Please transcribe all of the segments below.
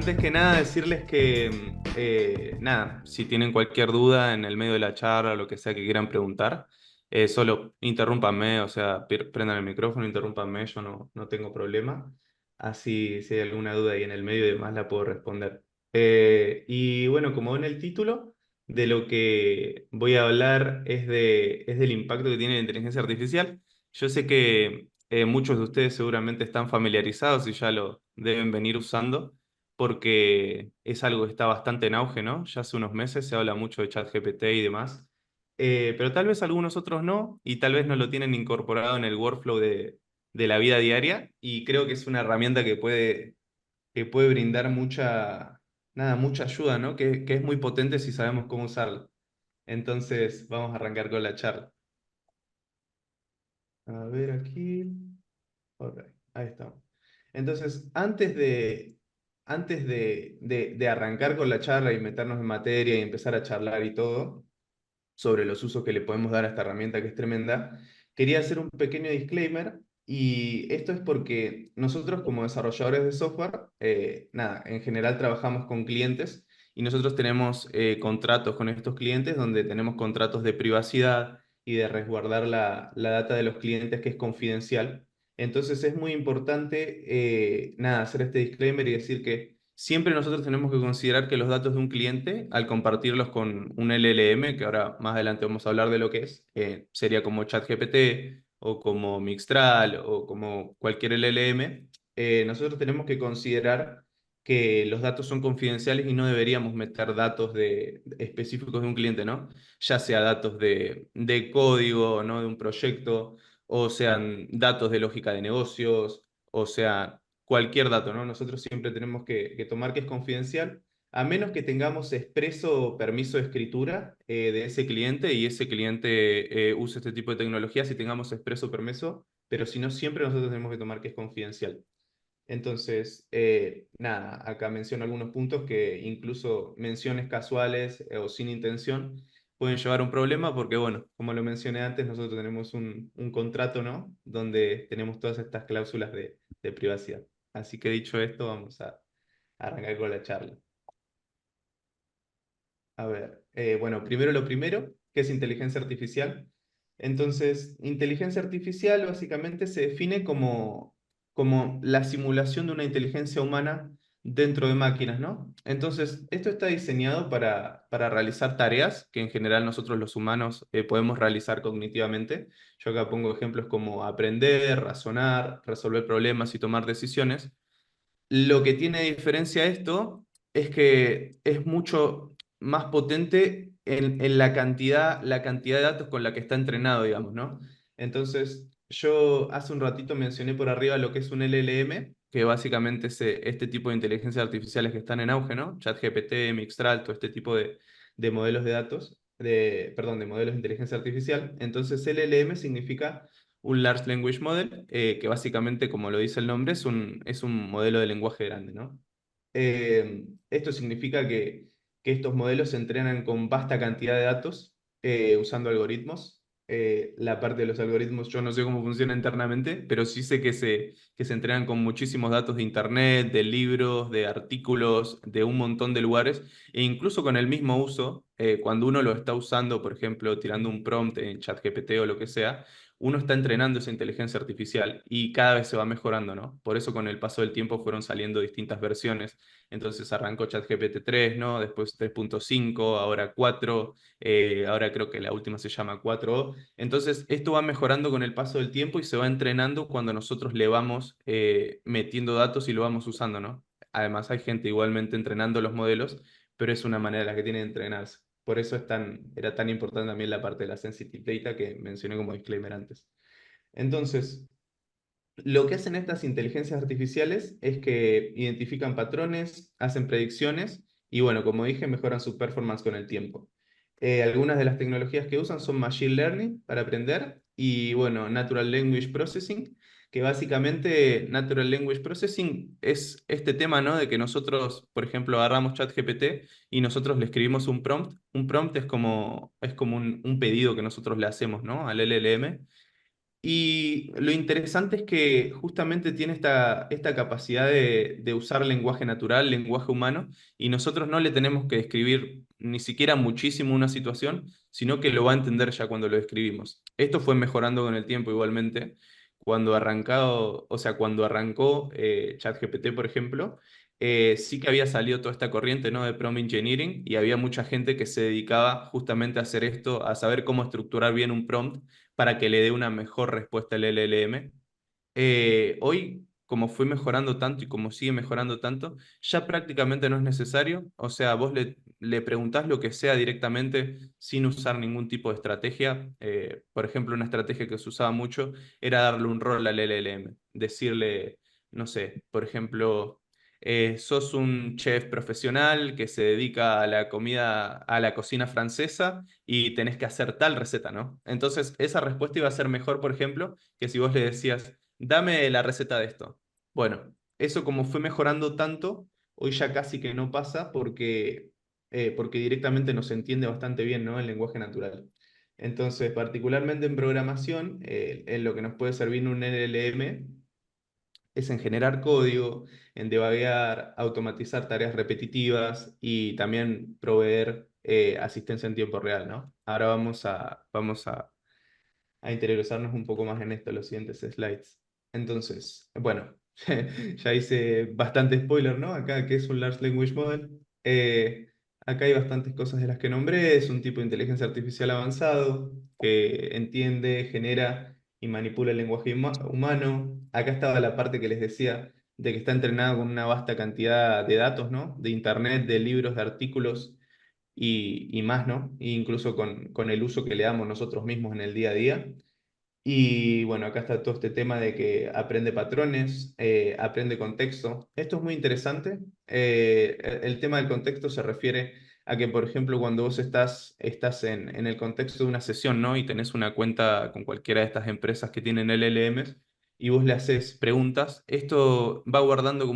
antes que nada decirles que, nada, si tienen cualquier duda en el medio de la charla o lo que sea que quieran preguntar, solo interrúmpanme, o sea, prendan el micrófono, interrúmpanme, yo no tengo problema. Así, si hay alguna duda ahí en el medio y demás, la puedo responder. Y bueno, como ven el título, de lo que voy a hablar es del impacto que tiene la inteligencia artificial. Yo sé que muchos de ustedes seguramente están familiarizados y ya lo deben venir usando porque es algo que está bastante en auge, ¿no? Ya hace unos meses se habla mucho de ChatGPT y demás. Pero tal vez algunos otros no, y tal vez no lo tienen incorporado en el workflow de la vida diaria, y creo que es una herramienta que puede brindar mucha ayuda, ¿no? Que es muy potente si sabemos cómo usarla. Entonces, vamos a arrancar con la charla. A ver aquí. Ok, ahí estamos. Entonces, antes de arrancar con la charla y meternos en materia y empezar a charlar y todo sobre los usos que le podemos dar a esta herramienta que es tremenda, quería hacer un pequeño disclaimer y esto es porque nosotros como desarrolladores de software, nada, en general trabajamos con clientes y nosotros tenemos contratos con estos clientes donde tenemos contratos de privacidad y de resguardar la data de los clientes que es confidencial. Entonces es muy importante, nada, hacer este disclaimer y decir que siempre nosotros tenemos que considerar que los datos de un cliente, al compartirlos con un LLM, que ahora más adelante vamos a hablar de lo que es, sería como ChatGPT o como Mixtral o como cualquier LLM, nosotros tenemos que considerar que los datos son confidenciales y no deberíamos meter datos específicos de un cliente, ¿no? Ya sea datos de código, ¿no? De un proyecto, o sean datos de lógica de negocios, o sea cualquier dato, ¿no? Nosotros siempre tenemos que tomar que es confidencial, a menos que tengamos expreso permiso de escritura de ese cliente y ese cliente use este tipo de tecnologías y tengamos expreso permiso, pero si no, siempre nosotros tenemos que tomar que es confidencial. Entonces, nada, acá menciono algunos puntos que incluso menciones casuales o sin intención pueden llevar a un problema porque, bueno, como lo mencioné antes, nosotros tenemos un contrato, ¿no? Donde tenemos todas estas cláusulas de privacidad. Así que dicho esto, vamos a arrancar con la charla. A ver, bueno, primero lo primero, ¿qué es inteligencia artificial? Entonces, inteligencia artificial básicamente se define como la simulación de una inteligencia humana dentro de máquinas, ¿no? Entonces, esto está diseñado para realizar tareas que en general nosotros los humanos podemos realizar cognitivamente. Yo acá pongo ejemplos como aprender, razonar, resolver problemas y tomar decisiones. Lo que tiene de diferencia esto es que es mucho más potente en la cantidad de datos con la que está entrenado, digamos, ¿no? Entonces, yo hace un ratito mencioné por arriba lo que es un LLM, que básicamente es este tipo de inteligencias artificiales que están en auge, ¿no? ChatGPT, Mixtral, todo este tipo de modelos de datos, perdón, de modelos de inteligencia artificial. Entonces, LLM significa un Large Language Model, que básicamente, como lo dice el nombre, es un modelo de lenguaje grande, ¿no? Esto significa que estos modelos se entrenan con vasta cantidad de datos usando algoritmos. La parte de los algoritmos yo no sé cómo funciona internamente, pero sí sé que se entrenan con muchísimos datos de internet, de libros, de artículos, de un montón de lugares, e incluso con el mismo uso, cuando uno lo está usando, por ejemplo, tirando un prompt en ChatGPT o lo que sea, uno está entrenando esa inteligencia artificial y cada vez se va mejorando, ¿no? Por eso con el paso del tiempo fueron saliendo distintas versiones. Entonces arrancó ChatGPT 3, ¿no? Después 3.5, ahora 4, ahora creo que la última se llama 4O. Entonces esto va mejorando con el paso del tiempo y se va entrenando cuando nosotros le vamos metiendo datos y lo vamos usando, ¿no? Además hay gente igualmente entrenando los modelos, pero es una manera la que tiene de entrenarse. Por eso era tan importante también la parte de la sensitive data que mencioné como disclaimer antes. Entonces, lo que hacen estas inteligencias artificiales es que identifican patrones, hacen predicciones y bueno, como dije, mejoran su performance con el tiempo. Algunas de las tecnologías que usan son Machine Learning para aprender y bueno, Natural Language Processing, que básicamente Natural Language Processing es este tema, ¿no? De que nosotros, por ejemplo, agarramos ChatGPT y nosotros le escribimos un prompt. Un prompt es como un pedido que nosotros le hacemos, ¿no? Al LLM Y lo interesante es que justamente tiene esta capacidad de usar lenguaje natural, lenguaje humano, y nosotros no le tenemos que describir ni siquiera muchísimo una situación, sino que lo va a entender ya cuando lo describimos. Esto fue mejorando con el tiempo igualmente. Cuando arrancó ChatGPT, por ejemplo, sí que había salido toda esta corriente, ¿no?, de prompt engineering, y había mucha gente que se dedicaba justamente a hacer esto, a saber cómo estructurar bien un prompt para que le dé una mejor respuesta al LLM. Hoy, como fue mejorando tanto y como sigue mejorando tanto, ya prácticamente no es necesario. O sea, vos le preguntás lo que sea directamente sin usar ningún tipo de estrategia. Por ejemplo, una estrategia que se usaba mucho era darle un rol al LLM. Decirle, no sé, por ejemplo, sos un chef profesional que se dedica a la comida, a la cocina francesa y tenés que hacer tal receta, ¿no? Entonces, esa respuesta iba a ser mejor, por ejemplo, que si vos le decías, dame la receta de esto. Bueno, eso como fue mejorando tanto, hoy ya casi que no pasa porque directamente nos entiende bastante bien, ¿no?, el lenguaje natural. Entonces, particularmente en programación, en lo que nos puede servir un LLM es en generar código, en debuguear, automatizar tareas repetitivas y también proveer asistencia en tiempo real, ¿no? Ahora vamos a interiorizarnos un poco más en esto, los siguientes slides. Entonces, bueno, ya hice bastante spoiler, ¿no? Acá, ¿qué es un Large Language Model? Acá hay bastantes cosas de las que nombré. Es un tipo de inteligencia artificial avanzado que entiende, genera y manipula el lenguaje humano. Acá estaba la parte que les decía de que está entrenado con una vasta cantidad de datos, ¿no? De internet, de libros, de artículos y más, ¿no? E incluso con el uso que le damos nosotros mismos en el día a día. Y bueno, acá está todo este tema de que aprende patrones, aprende contexto. Esto es muy interesante. El tema del contexto se refiere a que, por ejemplo, cuando vos estás en el contexto de una sesión, ¿no?, y tenés una cuenta con cualquiera de estas empresas que tienen LLMs y vos le haces preguntas, esto va guardando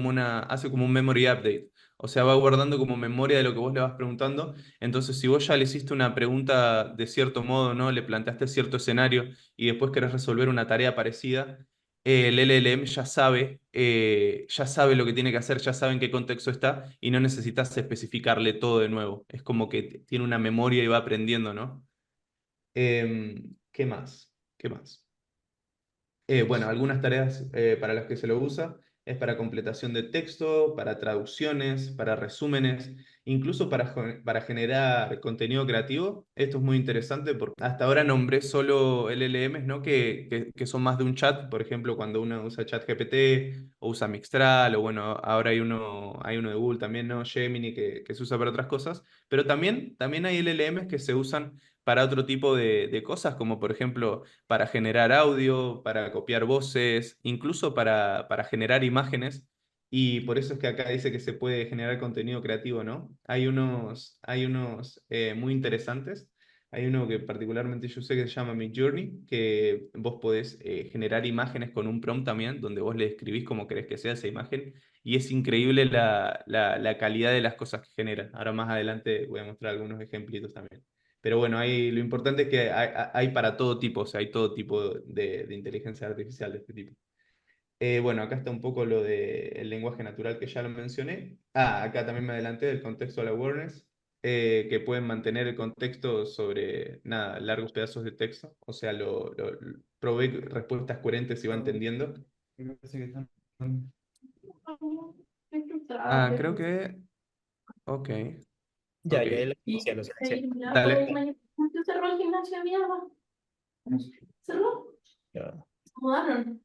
hace como un memory update. O sea, va guardando como memoria de lo que vos le vas preguntando. Entonces, si vos ya le hiciste una pregunta de cierto modo, ¿no?, le planteaste cierto escenario y después querés resolver una tarea parecida, el LLM ya sabe lo que tiene que hacer, ya sabe en qué contexto está y no necesitas especificarle todo de nuevo. Es como que tiene una memoria y va aprendiendo, ¿no? ¿Qué más? ¿Qué más? Bueno, algunas tareas para las que se lo usa es para completación de texto, para traducciones, para resúmenes, incluso para generar contenido creativo. Esto es muy interesante porque hasta ahora nombré solo LLMs, ¿no?, que son más de un chat. Por ejemplo, cuando uno usa ChatGPT o usa Mixtral, o bueno, ahora hay uno de Google también, ¿no?, Gemini, que se usa para otras cosas. Pero también hay LLMs que se usan para otro tipo de cosas, como por ejemplo para generar audio, para copiar voces, incluso para generar imágenes. Y por eso es que acá dice que se puede generar contenido creativo, ¿no? Hay unos muy interesantes. Hay uno que particularmente yo sé que se llama Midjourney, que vos podés generar imágenes con un prompt también, donde vos le describís cómo querés que sea esa imagen. Y es increíble la calidad de las cosas que genera. Ahora más adelante voy a mostrar algunos ejemplitos también. Pero bueno, lo importante es que hay para todo tipo, o sea, hay todo tipo de inteligencia artificial de este tipo. Bueno, acá está un poco lo del lenguaje natural que ya lo mencioné. Acá también me adelanté del contextual awareness, que pueden mantener el contexto sobre, nada, largos pedazos de texto. O sea, provee respuestas coherentes y va entendiendo. Me parece que están- creo que... Ok, Ya, ok. ya, lo esencial, lo esencial. Dale. Cerró el gimnasio, mierda. Cerró. Ya. Mudaron.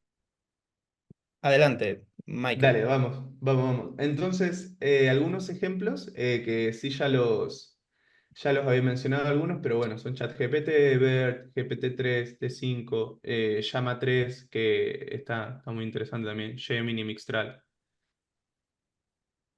Adelante, Michael. Dale, vamos, vamos, vamos. Entonces, algunos ejemplos que sí ya los había mencionado algunos, pero bueno, son ChatGPT, BERT, GPT-3, T5, Llama 3, que está muy interesante también, Gemini, Mixtral.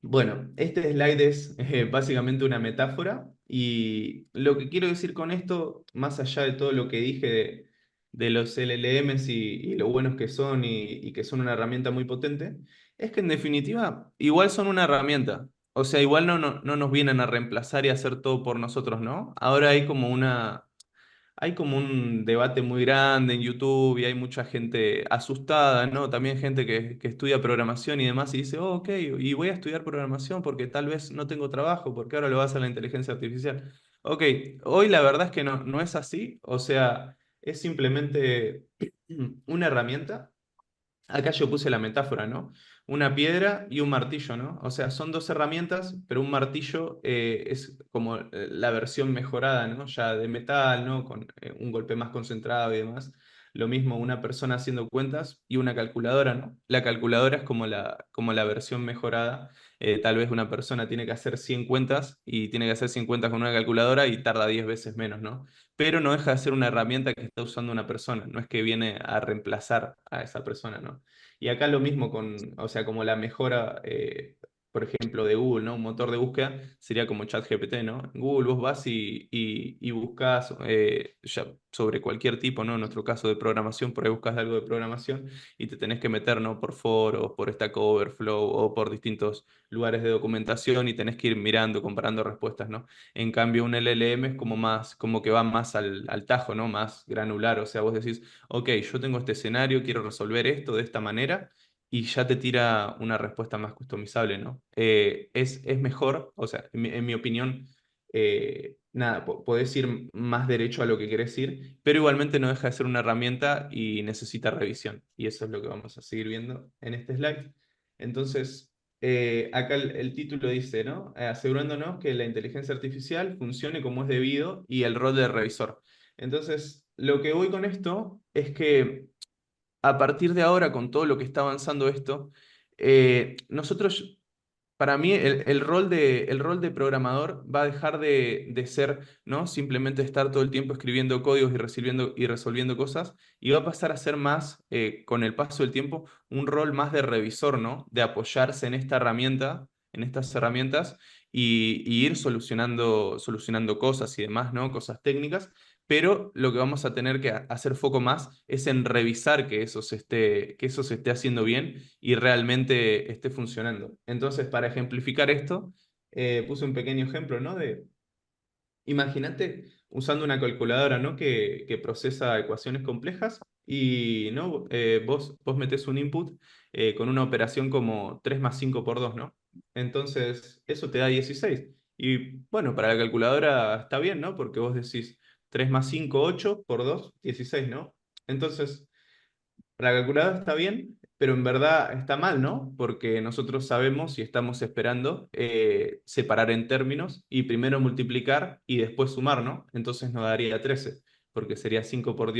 Bueno, este slide es básicamente una metáfora y lo que quiero decir con esto, más allá de todo lo que dije de los LLMs y lo buenos que son y que son una herramienta muy potente, es que en definitiva igual son una herramienta. O sea, igual no nos vienen a reemplazar y a hacer todo por nosotros, ¿no? Ahora hay como hay como un debate muy grande en YouTube y hay mucha gente asustada, ¿no? También gente que estudia programación y demás y dice, oh, ok, y voy a estudiar programación porque tal vez no tengo trabajo, porque ahora lo va a hacer la inteligencia artificial. Ok, hoy la verdad es que no es así, o sea, es simplemente una herramienta. Acá yo puse la metáfora, ¿no? Una piedra y un martillo, ¿no? O sea, son dos herramientas, pero un martillo es como la versión mejorada, ¿no? Ya de metal, ¿no? Con un golpe más concentrado y demás. Lo mismo una persona haciendo cuentas y una calculadora, ¿no? La calculadora es como la versión mejorada. Tal vez una persona tiene que hacer 100 cuentas y tiene que hacer 100 cuentas con una calculadora y tarda 10 veces menos, ¿no? Pero no deja de ser una herramienta que está usando una persona, no es que viene a reemplazar a esa persona, ¿no? Y acá lo mismo con, o sea, como la mejora, por ejemplo, de Google, ¿no? Un motor de búsqueda sería como ChatGPT, ¿no? En Google vos vas y buscas ya sobre cualquier tipo, ¿no? En nuestro caso de programación, por ahí buscas algo de programación y te tenés que meter, ¿no? Por foros, por Stack Overflow o por distintos lugares de documentación y tenés que ir mirando, comparando respuestas, ¿no? En cambio, un LLM es como más, como que va más al tajo, ¿no? Más granular. O sea, vos decís, ok, yo tengo este escenario, quiero resolver esto de esta manera, y ya te tira una respuesta más customizable, ¿no? Es mejor, o sea, en mi opinión, nada, podés ir más derecho a lo que querés ir, pero igualmente no deja de ser una herramienta y necesita revisión. Y eso es lo que vamos a seguir viendo en este slide. Entonces, acá el título dice, ¿no? Asegurándonos que la inteligencia artificial funcione como es debido y el rol de revisor. Entonces, lo que voy con esto es que a partir de ahora, con todo lo que está avanzando esto, nosotros, para mí, el rol de programador va a dejar de ser, ¿no? Simplemente estar todo el tiempo escribiendo códigos y resolviendo cosas, y va a pasar a ser más, con el paso del tiempo, un rol más de revisor, ¿no? De apoyarse en esta herramienta, en estas herramientas, y ir solucionando cosas y demás, ¿no? Cosas técnicas, pero lo que vamos a tener que hacer foco más es en revisar que eso se esté haciendo bien y realmente esté funcionando. Entonces, para ejemplificar esto, puse un pequeño ejemplo, ¿no? Imagínate usando una calculadora, ¿no? Que procesa ecuaciones complejas y, ¿no? Vos metés un input con una operación como 3 más 5 por 2, ¿no? Entonces, eso te da 16. Y bueno, para la calculadora está bien, ¿no? Porque vos decís 3 más 5 8 por 2 16, ¿no? Entonces, la calculadora está bien, pero en verdad está mal, ¿no? Porque nosotros sabemos y estamos esperando separar en términos y primero multiplicar y después sumar, ¿no? Entonces nos daría 13, porque sería 5 por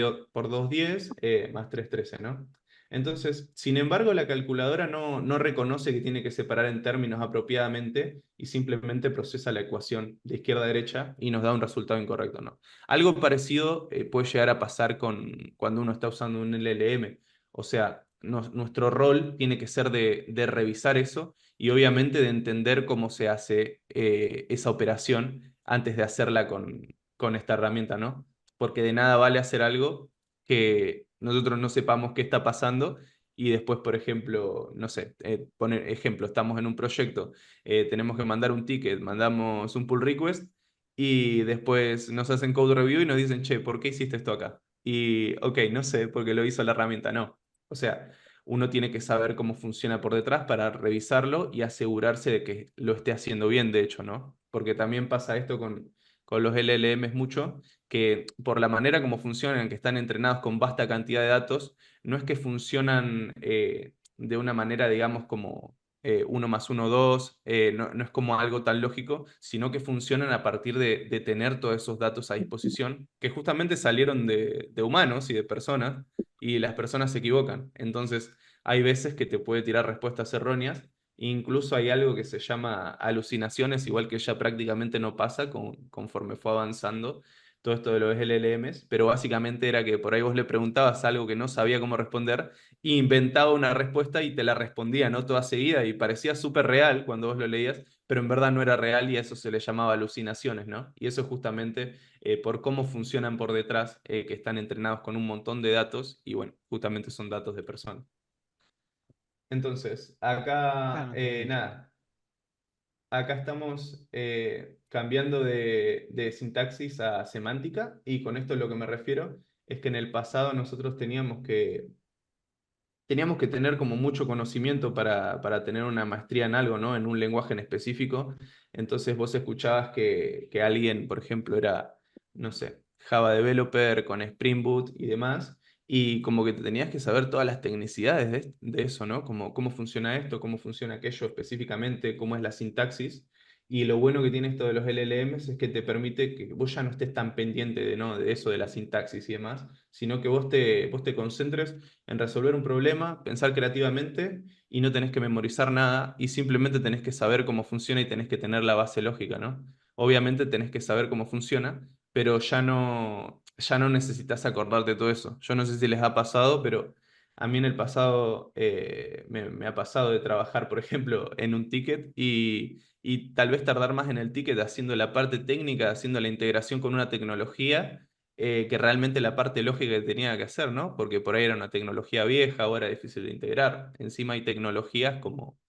2 10, más 3 13, ¿no? Entonces, sin embargo, la calculadora no reconoce que tiene que separar en términos apropiadamente y simplemente procesa la ecuación de izquierda a derecha y nos da un resultado incorrecto, ¿no? Algo parecido puede llegar a pasar cuando uno está usando un LLM. O sea, nuestro rol tiene que ser de revisar eso y obviamente de entender cómo se hace esa operación antes de hacerla con esta herramienta, ¿no? Porque de nada vale hacer algo que nosotros no sepamos qué está pasando y después, por ejemplo, no sé, poner ejemplo, estamos en un proyecto, tenemos que mandar un ticket, mandamos un pull request y después nos hacen code review y nos dicen, che, ¿por qué hiciste esto acá? Y, ok, no sé, porque lo hizo la herramienta, no. O sea, uno tiene que saber cómo funciona por detrás para revisarlo y asegurarse de que lo esté haciendo bien, de hecho, ¿no? Porque también pasa esto con los LLMs mucho, que por la manera como funcionan, que están entrenados con vasta cantidad de datos, no es que funcionan de una manera, digamos, como 1 más 1, 2, no es como algo tan lógico, sino que funcionan a partir de tener todos esos datos a disposición, que justamente salieron de humanos y de personas y las personas se equivocan. Entonces, hay veces que te puede tirar respuestas erróneas. Incluso hay algo que se llama alucinaciones, igual que ya prácticamente no pasa conforme fue avanzando todo esto de los LLMs, pero básicamente era que por ahí vos le preguntabas algo que no sabía cómo responder e inventaba una respuesta y te la respondía, ¿no? Toda seguida y parecía súper real cuando vos lo leías, pero en verdad no era real y a eso se le llamaba alucinaciones, ¿no? Y eso es justamente por cómo funcionan por detrás, que están entrenados con un montón de datos y bueno, justamente son datos de personas. Entonces, acá, Claro, entendido. nada, acá estamos cambiando de sintaxis a semántica, y con esto lo que me refiero es que en el pasado nosotros teníamos que tener como mucho conocimiento para tener una maestría en algo, ¿no? En un lenguaje en específico. Entonces vos escuchabas que alguien, por ejemplo, era, no sé, Java Developer con Spring Boot y demás, y como que te tenías que saber todas las tecnicidades de eso, ¿no? Como cómo funciona esto, cómo funciona aquello específicamente, cómo es la sintaxis. Y lo bueno que tiene esto de los LLMs es que te permite que vos ya no estés tan pendiente de, ¿no? de eso, de la sintaxis y demás, sino que vos te concentres en resolver un problema, pensar creativamente, y no tenés que memorizar nada y simplemente tenés que saber cómo funciona y tenés que tener la base lógica, ¿no? Obviamente tenés que saber cómo funciona, pero ya no necesitas acordarte de todo eso. Yo no sé si les ha pasado, pero a mí en el pasado me ha pasado de trabajar, por ejemplo, en un ticket y tal vez tardar más en el ticket haciendo la parte técnica, haciendo la integración con una tecnología, que realmente la parte lógica que tenía que hacer, ¿no? Porque por ahí era una tecnología vieja, ahora es difícil de integrar. Encima hay tecnologías como,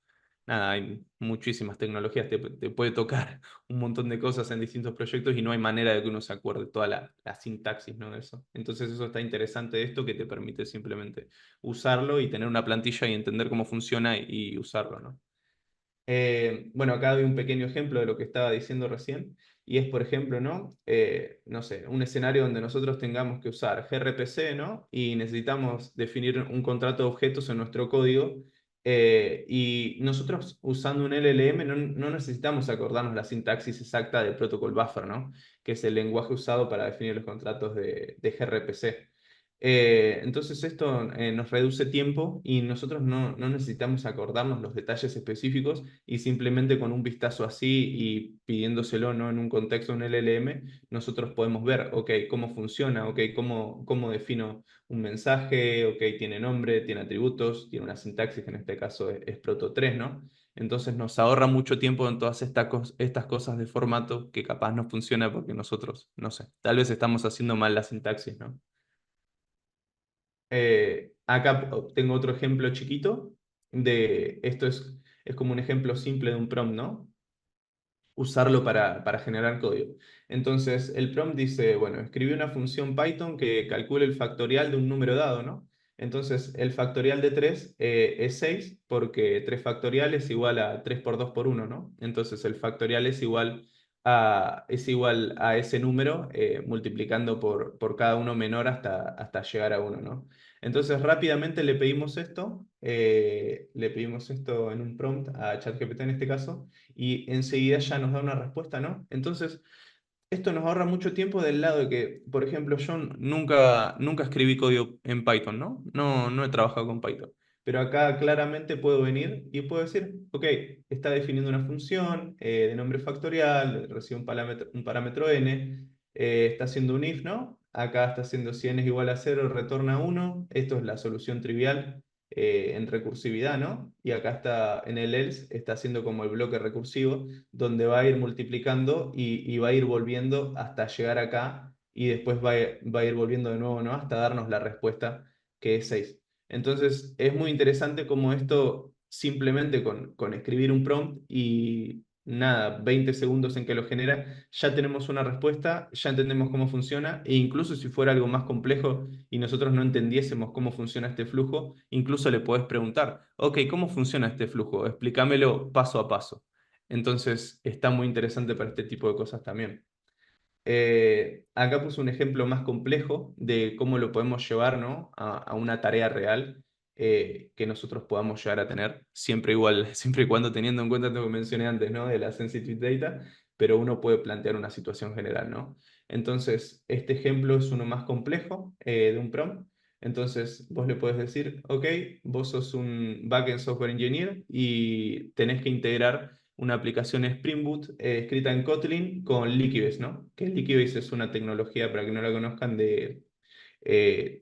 nada, hay muchísimas tecnologías, te puede tocar un montón de cosas en distintos proyectos y no hay manera de que uno se acuerde toda la sintaxis, ¿no? De eso. Entonces eso está interesante de esto, que te permite simplemente usarlo y tener una plantilla y entender cómo funciona y usarlo, ¿no? Bueno, acá doy un pequeño ejemplo de lo que estaba diciendo recién, y es, por ejemplo, ¿no? No sé, un escenario donde nosotros tengamos que usar gRPC, ¿no? Y necesitamos definir un contrato de objetos en nuestro código, y nosotros usando un LLM no necesitamos acordarnos la sintaxis exacta del protocol buffer, ¿no? Que es el lenguaje usado para definir los contratos de gRPC. Entonces esto nos reduce tiempo y nosotros no necesitamos acordarnos los detalles específicos, y simplemente con un vistazo así y pidiéndoselo, ¿no? En un contexto, un LLM, nosotros podemos ver, ok, cómo funciona, ok, cómo defino un mensaje, ok, tiene nombre, tiene atributos, tiene una sintaxis, que en este caso es Proto 3, ¿no? Entonces nos ahorra mucho tiempo en todas estas cosas de formato que capaz no funciona porque nosotros, no sé, tal vez estamos haciendo mal la sintaxis, ¿no? Acá tengo otro ejemplo chiquito de esto, es como un ejemplo simple de un prompt, ¿no? Usarlo para generar código. Entonces, el prompt dice, bueno, escribí una función Python que calcule el factorial de un número dado, ¿no? Entonces, el factorial de 3 es 6, porque 3 factorial es igual a 3 por 2 por 1, ¿no? Entonces, el factorial es igual a ese número, multiplicando por cada uno menor hasta llegar a 1, ¿no? Entonces, rápidamente le pedimos esto en un prompt a ChatGPT en este caso, y enseguida ya nos da una respuesta, ¿no? Entonces, esto nos ahorra mucho tiempo del lado de que, por ejemplo, yo nunca escribí código en Python, ¿no? No he trabajado con Python. Pero acá claramente puedo venir y puedo decir, ok, está definiendo una función de nombre factorial, recibe un parámetro n, está haciendo un if, ¿no? Acá está haciendo si n es igual a 0, retorna 1. Esto es la solución trivial en recursividad, ¿no? Y acá está en el else, está haciendo como el bloque recursivo, donde va a ir multiplicando y va a ir volviendo hasta llegar acá, y después va a ir volviendo de nuevo, ¿no? Hasta darnos la respuesta, que es 6. Entonces, es muy interesante cómo esto, simplemente con escribir un prompt y nada, 20 segundos en que lo genera, ya tenemos una respuesta, ya entendemos cómo funciona, e incluso si fuera algo más complejo y nosotros no entendiésemos cómo funciona este flujo, incluso le podés preguntar, ok, ¿cómo funciona este flujo? Explícamelo paso a paso. Entonces, está muy interesante para este tipo de cosas también. Acá puse un ejemplo más complejo de cómo lo podemos llevar, ¿no? a una tarea real, que nosotros podamos llegar a tener, siempre igual, siempre y cuando teniendo en cuenta lo que mencioné antes, ¿no? De la sensitive data, pero uno puede plantear una situación general, ¿no? Entonces, este ejemplo es uno más complejo, de un prompt. Entonces, vos le puedes decir, ok, vos sos un backend software engineer y tenés que integrar una aplicación Spring Boot escrita en Kotlin con Liquibase, ¿no? Que Liquibase es una tecnología, para que no la conozcan,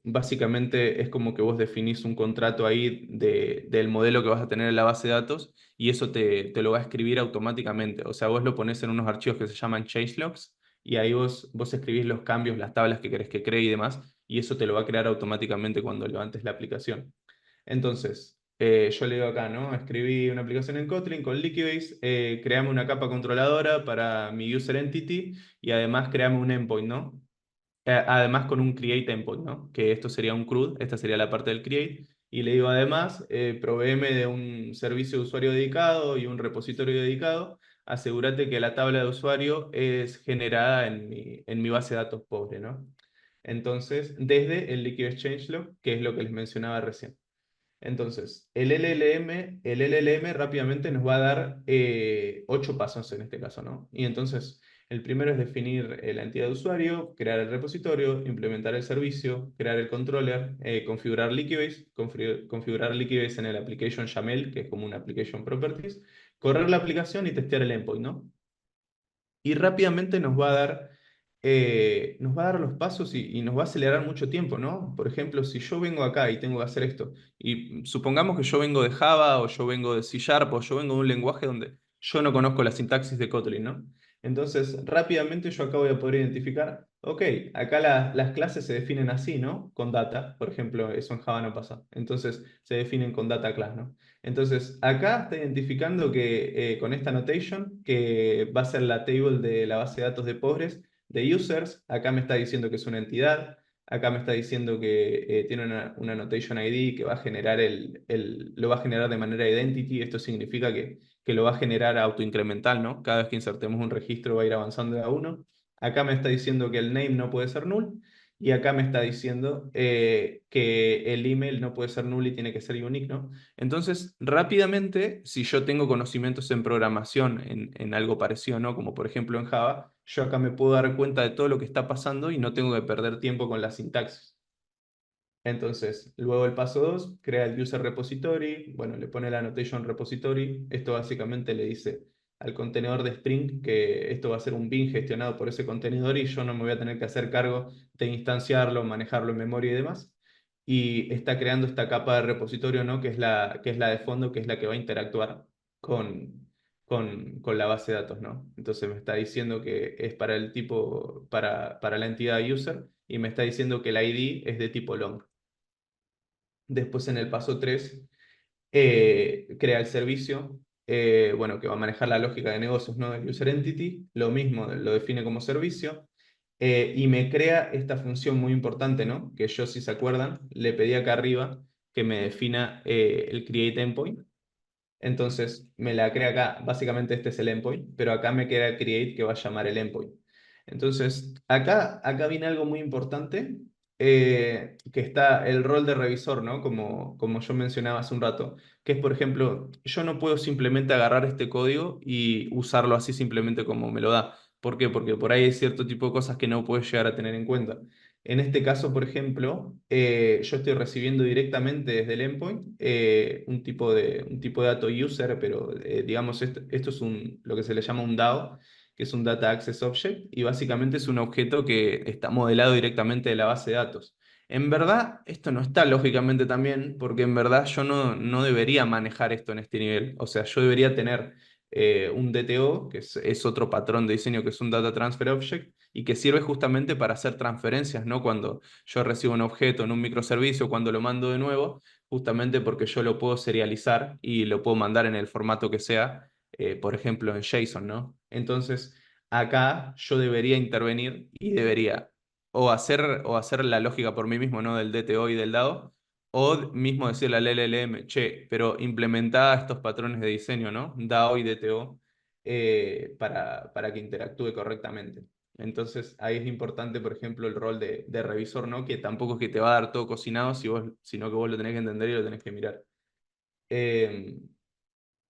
básicamente es como que vos definís un contrato ahí del modelo que vas a tener en la base de datos, y eso te lo va a escribir automáticamente. O sea, vos lo pones en unos archivos que se llaman changelogs, y ahí vos escribís los cambios, las tablas que querés que cree y demás, y eso te lo va a crear automáticamente cuando levantes la aplicación. Entonces, yo le digo acá, ¿no? Escribí una aplicación en Kotlin con Liquibase, creame una capa controladora para mi user entity y además creame un endpoint, ¿no? Además con un create endpoint, ¿no? Que esto sería un CRUD, esta sería la parte del create. Y le digo además, provéeme de un servicio de usuario dedicado y un repositorio dedicado. Asegúrate que la tabla de usuario es generada en mi base de datos pobre, ¿no? Entonces, desde el Liquibase Changelog, que es lo que les mencionaba recién. Entonces, el LLM rápidamente nos va a dar 8 pasos en este caso, ¿no? Y entonces, el primero es definir la entidad de usuario, crear el repositorio, implementar el servicio, crear el controller, configurar Liquibase, configurar Liquibase en el application YAML, que es como una application properties, correr la aplicación y testear el endpoint, ¿no? Y rápidamente nos va a dar los pasos y nos va a acelerar mucho tiempo, ¿no? Por ejemplo, si yo vengo acá y tengo que hacer esto, y supongamos que yo vengo de Java o yo vengo de C Sharp o yo vengo de un lenguaje donde yo no conozco la sintaxis de Kotlin, ¿no? Entonces, rápidamente yo acá voy a poder identificar, ok, acá las clases se definen así, ¿no? Con data, por ejemplo, eso en Java no pasa. Entonces, se definen con data class, ¿no? Entonces, acá está identificando que con esta notation, que va a ser la table de la base de datos de Postgres de users, acá me está diciendo que es una entidad, acá me está diciendo que tiene una notation ID que va a generar lo va a generar de manera identity, esto significa que lo va a generar autoincremental, ¿no? Cada vez que insertemos un registro va a ir avanzando de a uno. Acá me está diciendo que el name no puede ser null, y acá me está diciendo que el email no puede ser null y tiene que ser unique, ¿no? Entonces, rápidamente, si yo tengo conocimientos en programación en algo parecido, ¿no? Como por ejemplo en Java, yo acá me puedo dar cuenta de todo lo que está pasando y no tengo que perder tiempo con la sintaxis. Entonces, luego el paso 2 crea el user repository, bueno, le pone la annotation repository, esto básicamente le dice al contenedor de Spring que esto va a ser un bin gestionado por ese contenedor y yo no me voy a tener que hacer cargo de instanciarlo, manejarlo en memoria y demás. Y está creando esta capa de repositorio, ¿no? Que es la de fondo, que es la que va a interactuar con la base de datos, ¿no? Entonces me está diciendo que es para el tipo, para la entidad user, y me está diciendo que el ID es de tipo long. Después en el paso 3 crea el servicio, bueno, que va a manejar la lógica de negocios, ¿no? Del user entity, lo mismo, lo define como servicio, y me crea esta función muy importante, ¿no? Que yo, si se acuerdan, le pedí acá arriba que me defina el create endpoint. Entonces me la crea acá, básicamente este es el endpoint, pero acá me queda el create que va a llamar el endpoint. Entonces, acá viene algo muy importante, que está el rol de revisor, ¿no? Como yo mencionaba hace un rato, que es, por ejemplo, yo no puedo simplemente agarrar este código y usarlo así simplemente como me lo da. ¿Por qué? Porque por ahí hay cierto tipo de cosas que no puedes llegar a tener en cuenta. En este caso, por ejemplo, yo estoy recibiendo directamente desde el endpoint un tipo de dato user, pero digamos, esto es lo que se le llama un DAO, que es un Data Access Object, y básicamente es un objeto que está modelado directamente de la base de datos. En verdad, esto no está lógicamente también, porque en verdad yo no debería manejar esto en este nivel. O sea, yo debería tener un DTO, que es otro patrón de diseño, que es un Data Transfer Object, y que sirve justamente para hacer transferencias, ¿no? Cuando yo recibo un objeto en un microservicio, cuando lo mando de nuevo, justamente porque yo lo puedo serializar y lo puedo mandar en el formato que sea, por ejemplo en JSON, ¿no? Entonces, acá yo debería intervenir y debería o hacer la lógica por mí mismo, ¿no? Del DTO y del DAO, o mismo decirle al LLM, che, pero implementada estos patrones de diseño, ¿no? DAO y DTO, para que interactúe correctamente. Entonces ahí es importante, por ejemplo, el rol de revisor, ¿no? Que tampoco es que te va a dar todo cocinado, sino que vos lo tenés que entender y lo tenés que mirar. Eh,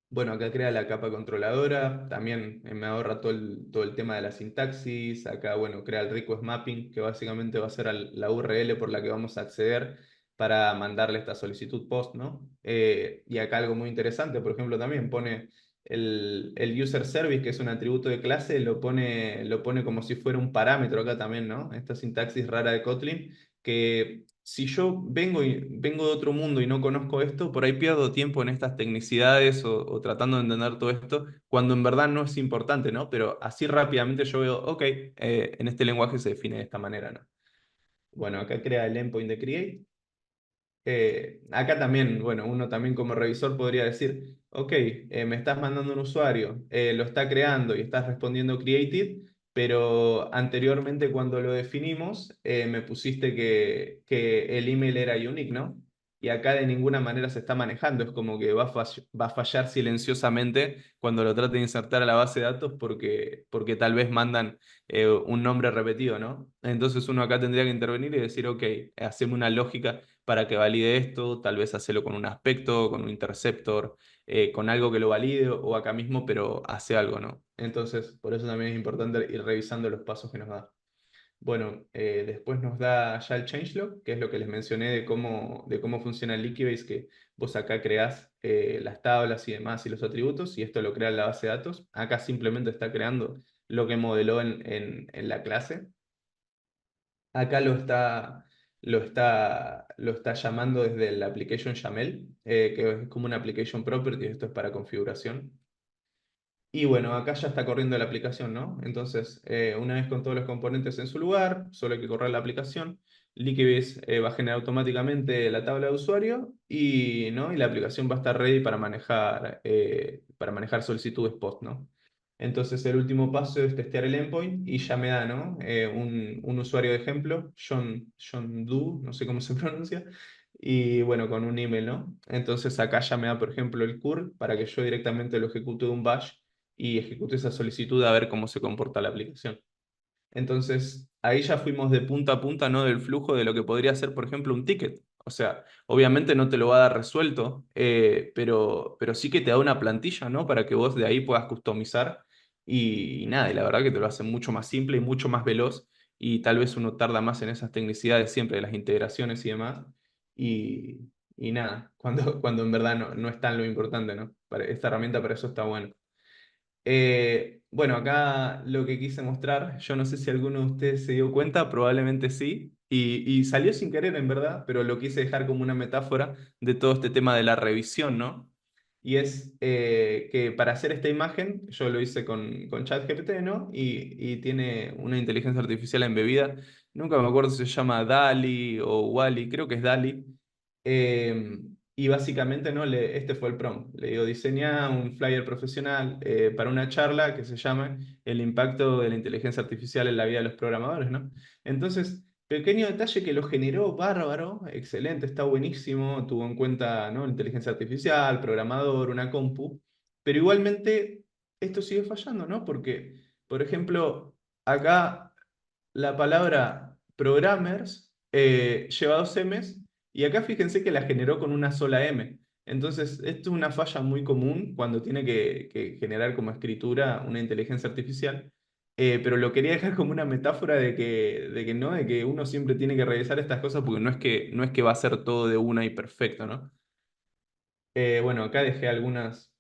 bueno, acá crea la capa controladora, también me ahorra todo el tema de la sintaxis. Acá, bueno, crea el request mapping, que básicamente va a ser la URL por la que vamos a acceder para mandarle esta solicitud post, ¿no? Y acá algo muy interesante, por ejemplo, también pone el user service, que es un atributo de clase, lo pone como si fuera un parámetro acá también, ¿no? Esta sintaxis rara de Kotlin, que si yo vengo de otro mundo y no conozco esto, por ahí pierdo tiempo en estas tecnicidades o tratando de entender todo esto, cuando en verdad no es importante, ¿no? Pero así rápidamente yo veo, ok, en este lenguaje se define de esta manera, ¿no? Bueno, acá crea el endpoint de create. Acá también, bueno, uno también como revisor podría decir, ok, me estás mandando un usuario, lo está creando y estás respondiendo created, pero anteriormente cuando lo definimos, me pusiste que el email era unique, ¿no? Y acá de ninguna manera se está manejando, es como que va a fallar silenciosamente cuando lo trate de insertar a la base de datos porque tal vez mandan un nombre repetido, ¿no? Entonces uno acá tendría que intervenir y decir, ok, hacemos una lógica para que valide esto, tal vez hacerlo con un aspecto, con un interceptor, con algo que lo valide o acá mismo, pero hace algo, ¿no? Entonces, por eso también es importante ir revisando los pasos que nos da. Bueno, después nos da ya el changelog, que es lo que les mencioné de cómo funciona el Liquibase, que vos acá creás las tablas y demás y los atributos, y esto lo crea en la base de datos. Acá simplemente está creando lo que modeló en la clase. Acá lo está llamando desde el application YAML, que es como una application property, esto es para configuración. Y bueno, acá ya está corriendo la aplicación, ¿no? Entonces, una vez con todos los componentes en su lugar, solo hay que correr la aplicación. Liquibase va a generar automáticamente la tabla de usuario y, ¿no? Y la aplicación va a estar ready para manejar solicitudes post, ¿no? Entonces, el último paso es testear el endpoint y ya me da, ¿no? Un usuario de ejemplo, John Doe, no sé cómo se pronuncia, y bueno, con un email, ¿no? Entonces, acá ya me da, por ejemplo, el curl para que yo directamente lo ejecute de un bash y ejecute esa solicitud a ver cómo se comporta la aplicación. Entonces, ahí ya fuimos de punta a punta, ¿no? Del flujo de lo que podría ser, por ejemplo, un ticket. O sea, obviamente no te lo va a dar resuelto, pero sí que te da una plantilla, ¿no? Para que vos de ahí puedas customizar y nada, y la verdad que te lo hace mucho más simple y mucho más veloz y tal vez uno tarda más en esas tecnicidades siempre de las integraciones y demás. Y, y nada, cuando en verdad no es tan lo importante, ¿no? Esta herramienta para eso está buena. Bueno, acá lo que quise mostrar, yo no sé si alguno de ustedes se dio cuenta, probablemente sí, y salió sin querer en verdad, pero lo quise dejar como una metáfora de todo este tema de la revisión, ¿no? Y es que para hacer esta imagen, yo lo hice con ChatGPT, ¿no? Y tiene una inteligencia artificial embebida, nunca me acuerdo si se llama DALI o WALI, creo que es DALI. Y básicamente, ¿no? Este fue el prompt. Le digo, diseña un flyer profesional para una charla que se llama El impacto de la inteligencia artificial en la vida de los programadores, ¿no? Entonces, pequeño detalle que lo generó bárbaro, excelente, está buenísimo, tuvo en cuenta, ¿no? Inteligencia artificial, programador, una compu, pero igualmente esto sigue fallando, ¿no? Porque, por ejemplo, acá la palabra programmers lleva dos M's y acá fíjense que la generó con una sola M. Entonces, esto es una falla muy común cuando tiene que generar como escritura una inteligencia artificial. Pero lo quería dejar como una metáfora de que no, de que uno siempre tiene que revisar estas cosas porque no es que va a ser todo de una y perfecto, ¿no? Bueno, acá dejé algunos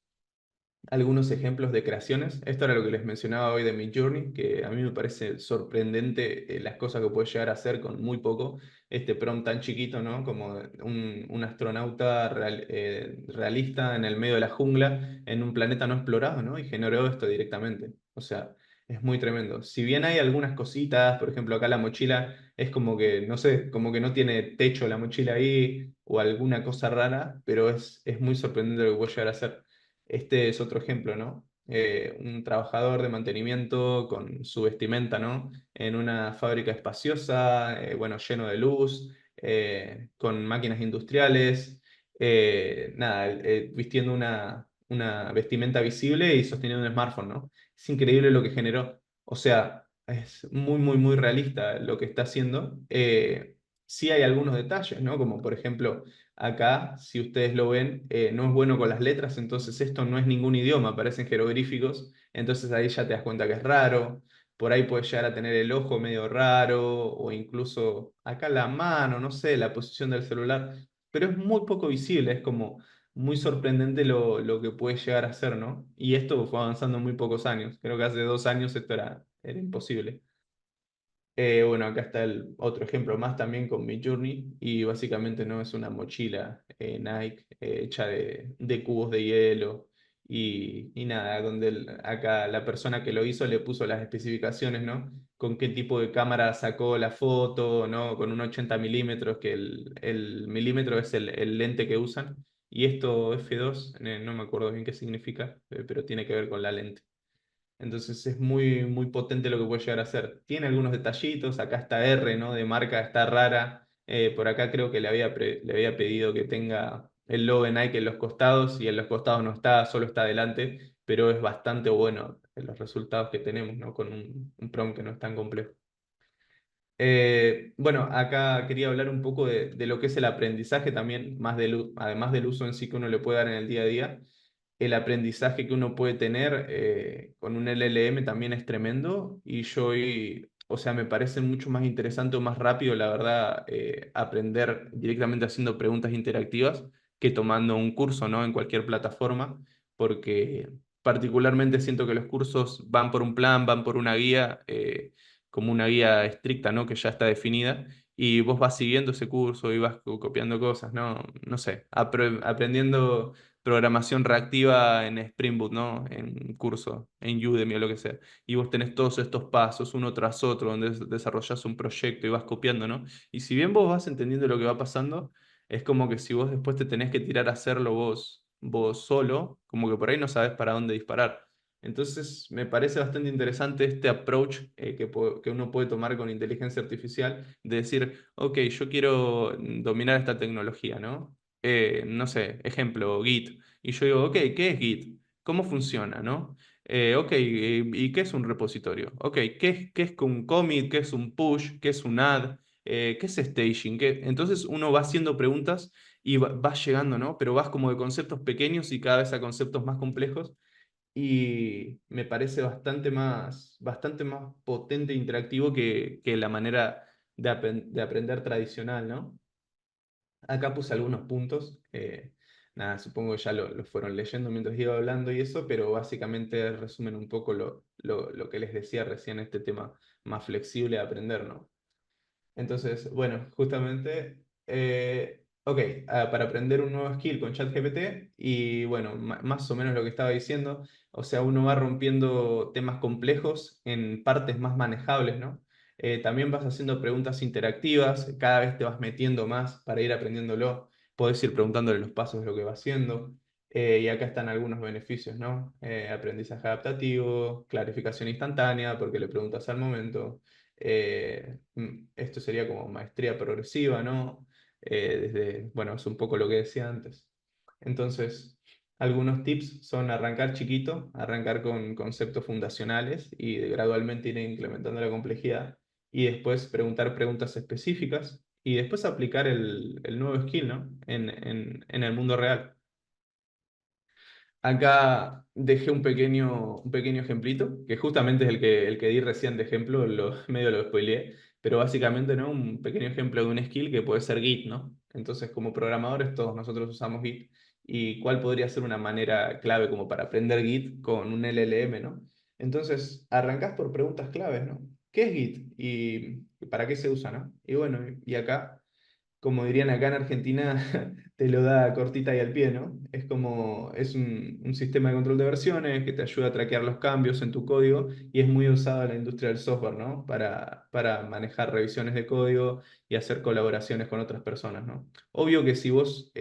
ejemplos de creaciones. Esto era lo que les mencionaba hoy de Midjourney, que a mí me parece sorprendente las cosas que puede llegar a hacer con muy poco. Este prompt tan chiquito, ¿no? Como un astronauta realista en el medio de la jungla, en un planeta no explorado, ¿no? Y generó esto directamente. O sea, es muy tremendo. Si bien hay algunas cositas, por ejemplo, acá la mochila es como que, no sé, como que no tiene techo la mochila ahí o alguna cosa rara, pero es muy sorprendente lo que puede llegar a hacer. Este es otro ejemplo, ¿no? Un trabajador de mantenimiento con su vestimenta, ¿no? En una fábrica espaciosa, bueno, lleno de luz, con máquinas industriales, nada, vistiendo una vestimenta visible y sosteniendo un smartphone, ¿no? Es increíble lo que generó. O sea, es muy, muy, muy realista lo que está haciendo. Sí hay algunos detalles, ¿no? Como por ejemplo acá, si ustedes lo ven, no es bueno con las letras, entonces esto no es ningún idioma, parecen jeroglíficos, entonces ahí ya te das cuenta que es raro. Por ahí puede llegar a tener el ojo medio raro, o incluso acá la mano, no sé, la posición del celular, pero es muy poco visible, es como muy sorprendente lo que puede llegar a ser, ¿no? Y esto fue avanzando en muy pocos años, creo que hace 2 años esto era imposible. Bueno, acá está el otro ejemplo más también con Midjourney y básicamente no es una mochila Nike hecha de cubos de hielo y nada, donde acá la persona que lo hizo le puso las especificaciones, ¿no? con qué tipo de cámara sacó la foto, ¿no? Con un 80 milímetros, que el milímetro es el lente que usan. Y esto F2, no me acuerdo bien qué significa, pero tiene que ver con la lente. Entonces es muy, muy potente lo que puede llegar a hacer. Tiene algunos detallitos, acá está R, ¿no? De marca, está rara. Por acá creo que le había pedido que tenga el logo de Nike en los costados y en los costados no está, solo está adelante, pero es bastante bueno en los resultados que tenemos, ¿no? Con un prompt que no es tan complejo. Bueno, acá quería hablar un poco de lo que es el aprendizaje también, además del uso en sí que uno le puede dar en el día a día. El aprendizaje que uno puede tener con un LLM también es tremendo y o sea, me parece mucho más interesante o más rápido, la verdad, aprender directamente haciendo preguntas interactivas que tomando un curso, ¿no? En cualquier plataforma, porque particularmente siento que los cursos van por un plan, van por una guía. Como una guía estricta, ¿no? Que ya está definida, y vos vas siguiendo ese curso y vas copiando cosas, ¿no? No sé, aprendiendo programación reactiva en Spring Boot, ¿no? En curso, en Udemy o lo que sea. Y vos tenés todos estos pasos, uno tras otro, donde desarrollás un proyecto y vas copiando, ¿no? Y si bien vos vas entendiendo lo que va pasando, es como que si vos después te tenés que tirar a hacerlo vos solo, como que por ahí no sabes para dónde disparar. Entonces, me parece bastante interesante este approach que uno puede tomar con inteligencia artificial, de decir, ok, yo quiero dominar esta tecnología, ¿no? No sé, ejemplo, Git. Y yo digo, ok, ¿qué es Git? ¿Cómo funciona, no? Ok, ¿y qué es un repositorio? Ok, ¿qué es un commit? ¿Qué es un push? ¿Qué es un add? ¿Qué es staging? Entonces uno va haciendo preguntas y vas llegando, ¿no? Pero vas como de conceptos pequeños y cada vez a conceptos más complejos y me parece bastante más potente e interactivo que la manera de aprender tradicional, ¿no? Acá puse algunos puntos, nada, supongo que ya lo fueron leyendo mientras iba hablando y eso, pero básicamente resumen un poco lo que les decía recién, este tema más flexible de aprender, ¿no? Entonces, bueno, justamente, ok, para aprender un nuevo skill con ChatGPT y bueno, más o menos lo que estaba diciendo, o sea, uno va rompiendo temas complejos en partes más manejables, ¿no? También vas haciendo preguntas interactivas, cada vez te vas metiendo más para ir aprendiéndolo, podés ir preguntándole los pasos de lo que va haciendo. Y acá están algunos beneficios, ¿no? Aprendizaje adaptativo, clarificación instantánea, porque le preguntas al momento. Esto sería como maestría progresiva, ¿no? Bueno, es un poco lo que decía antes. Entonces, algunos tips son arrancar chiquito, arrancar con conceptos fundacionales y gradualmente ir implementando la complejidad y después preguntar preguntas específicas y después aplicar el nuevo skill, ¿no? En el mundo real. Acá dejé un pequeño ejemplito, que justamente es el que di recién de ejemplo, medio lo spoileé, pero básicamente, ¿no? Un pequeño ejemplo de un skill que puede ser Git, ¿no? Entonces, como programadores, todos nosotros usamos Git. ¿Y cuál podría ser una manera clave como para aprender Git con un LLM, ¿no? Entonces, arrancás por preguntas claves, ¿no? ¿Qué es Git? ¿Y para qué se usa, no? Y bueno, y acá como dirían acá en Argentina, te lo da cortita y al pie, ¿no? Es un sistema de control de versiones que te ayuda a traquear los cambios en tu código y es muy usado en la industria del software, ¿no? Para manejar revisiones de código y hacer colaboraciones con otras personas, ¿no? Obvio que si vos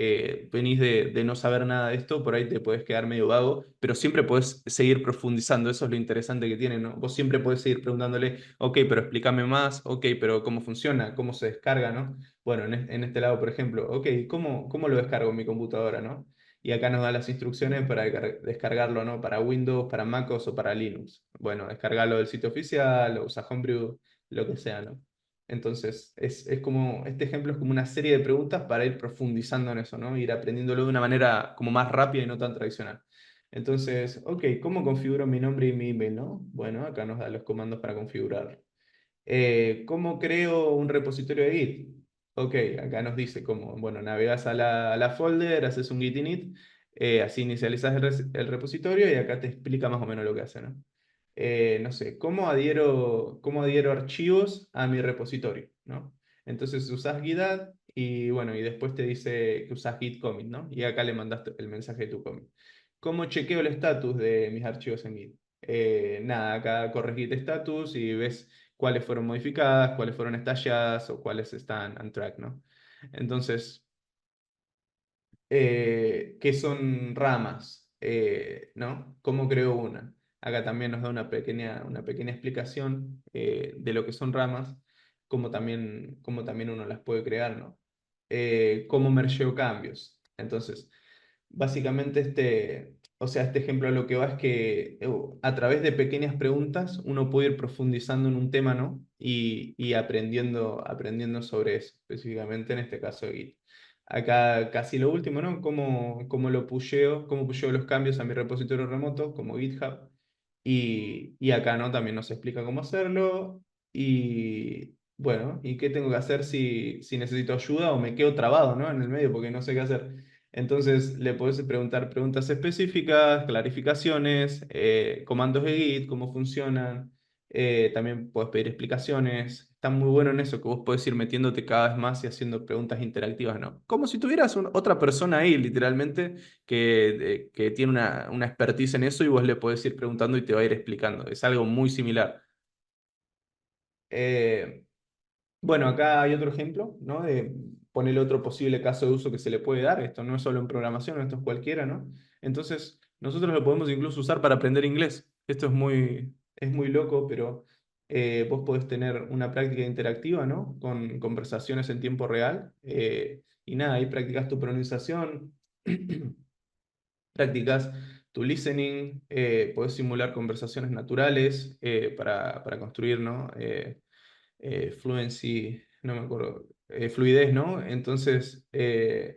venís de no saber nada de esto, por ahí te puedes quedar medio vago, pero siempre puedes seguir profundizando, eso es lo interesante que tiene, ¿no? Vos siempre puedes seguir preguntándole, ok, pero explícame más, ok, pero ¿cómo funciona? ¿Cómo se descarga, no? Bueno, en este lado, por ejemplo, ok, ¿cómo lo descargo en mi computadora, no? Y acá nos da las instrucciones para descargarlo, ¿no? Para Windows, para MacOS o para Linux. Bueno, descargarlo del sitio oficial, o usa Homebrew, lo que sea, ¿no? Entonces, es como, este ejemplo es como una serie de preguntas para ir profundizando en eso, ¿no? Ir aprendiéndolo de una manera como más rápida y no tan tradicional. Entonces, ok, ¿cómo configuro mi nombre y mi email, no? Bueno, acá nos da los comandos para configurarlo. ¿Cómo creo un repositorio de Git? Ok, acá nos dice cómo, bueno, navegas a la folder, haces un git init, así inicializas el repositorio y acá te explica más o menos lo que hace, ¿no? No sé, cómo adhiero archivos a mi repositorio, ¿no? Entonces usas git add y bueno, y después te dice que usas git commit, ¿no? Y acá le mandaste el mensaje de tu commit. ¿Cómo chequeo el estatus de mis archivos en Git? Nada, acá corres git status y ves cuáles fueron modificadas, cuáles fueron estalladas o cuáles están on track, ¿no? Entonces, ¿qué son ramas? ¿No? ¿Cómo creo una? Acá también nos da una pequeña explicación de lo que son ramas, cómo también uno las puede crear, ¿no? Cómo mergeo cambios. Entonces, básicamente o sea, este ejemplo a lo que va es que a través de pequeñas preguntas uno puede ir profundizando en un tema, ¿no? Y aprendiendo sobre eso, específicamente en este caso Git. Acá casi lo último, ¿no? Cómo pusheo los cambios a mi repositorio remoto, como GitHub. Y acá, ¿no? También nos explica cómo hacerlo. Y bueno, ¿y qué tengo que hacer si necesito ayuda o me quedo trabado, ¿no? En el medio porque no sé qué hacer. Entonces le puedes preguntar preguntas específicas, clarificaciones, comandos de Git, cómo funcionan. También puedes pedir explicaciones. Está muy bueno en eso, que vos podés ir metiéndote cada vez más y haciendo preguntas interactivas, ¿no? Como si tuvieras otra persona ahí, literalmente, que tiene una expertise en eso y vos le podés ir preguntando y te va a ir explicando. Es algo muy similar. Eh, bueno, acá hay otro ejemplo, ¿no? De ponerle otro posible caso de uso que se le puede dar. Esto no es solo en programación, esto es cualquiera, ¿no? Entonces, nosotros lo podemos incluso usar para aprender inglés. Esto es muy loco, pero vos podés tener una práctica interactiva, ¿no? Con conversaciones en tiempo real. Y nada, ahí practicas tu pronunciación, practicas tu listening, podés simular conversaciones naturales para construir, ¿no? Fluency, no me acuerdo, fluidez, ¿no? Entonces,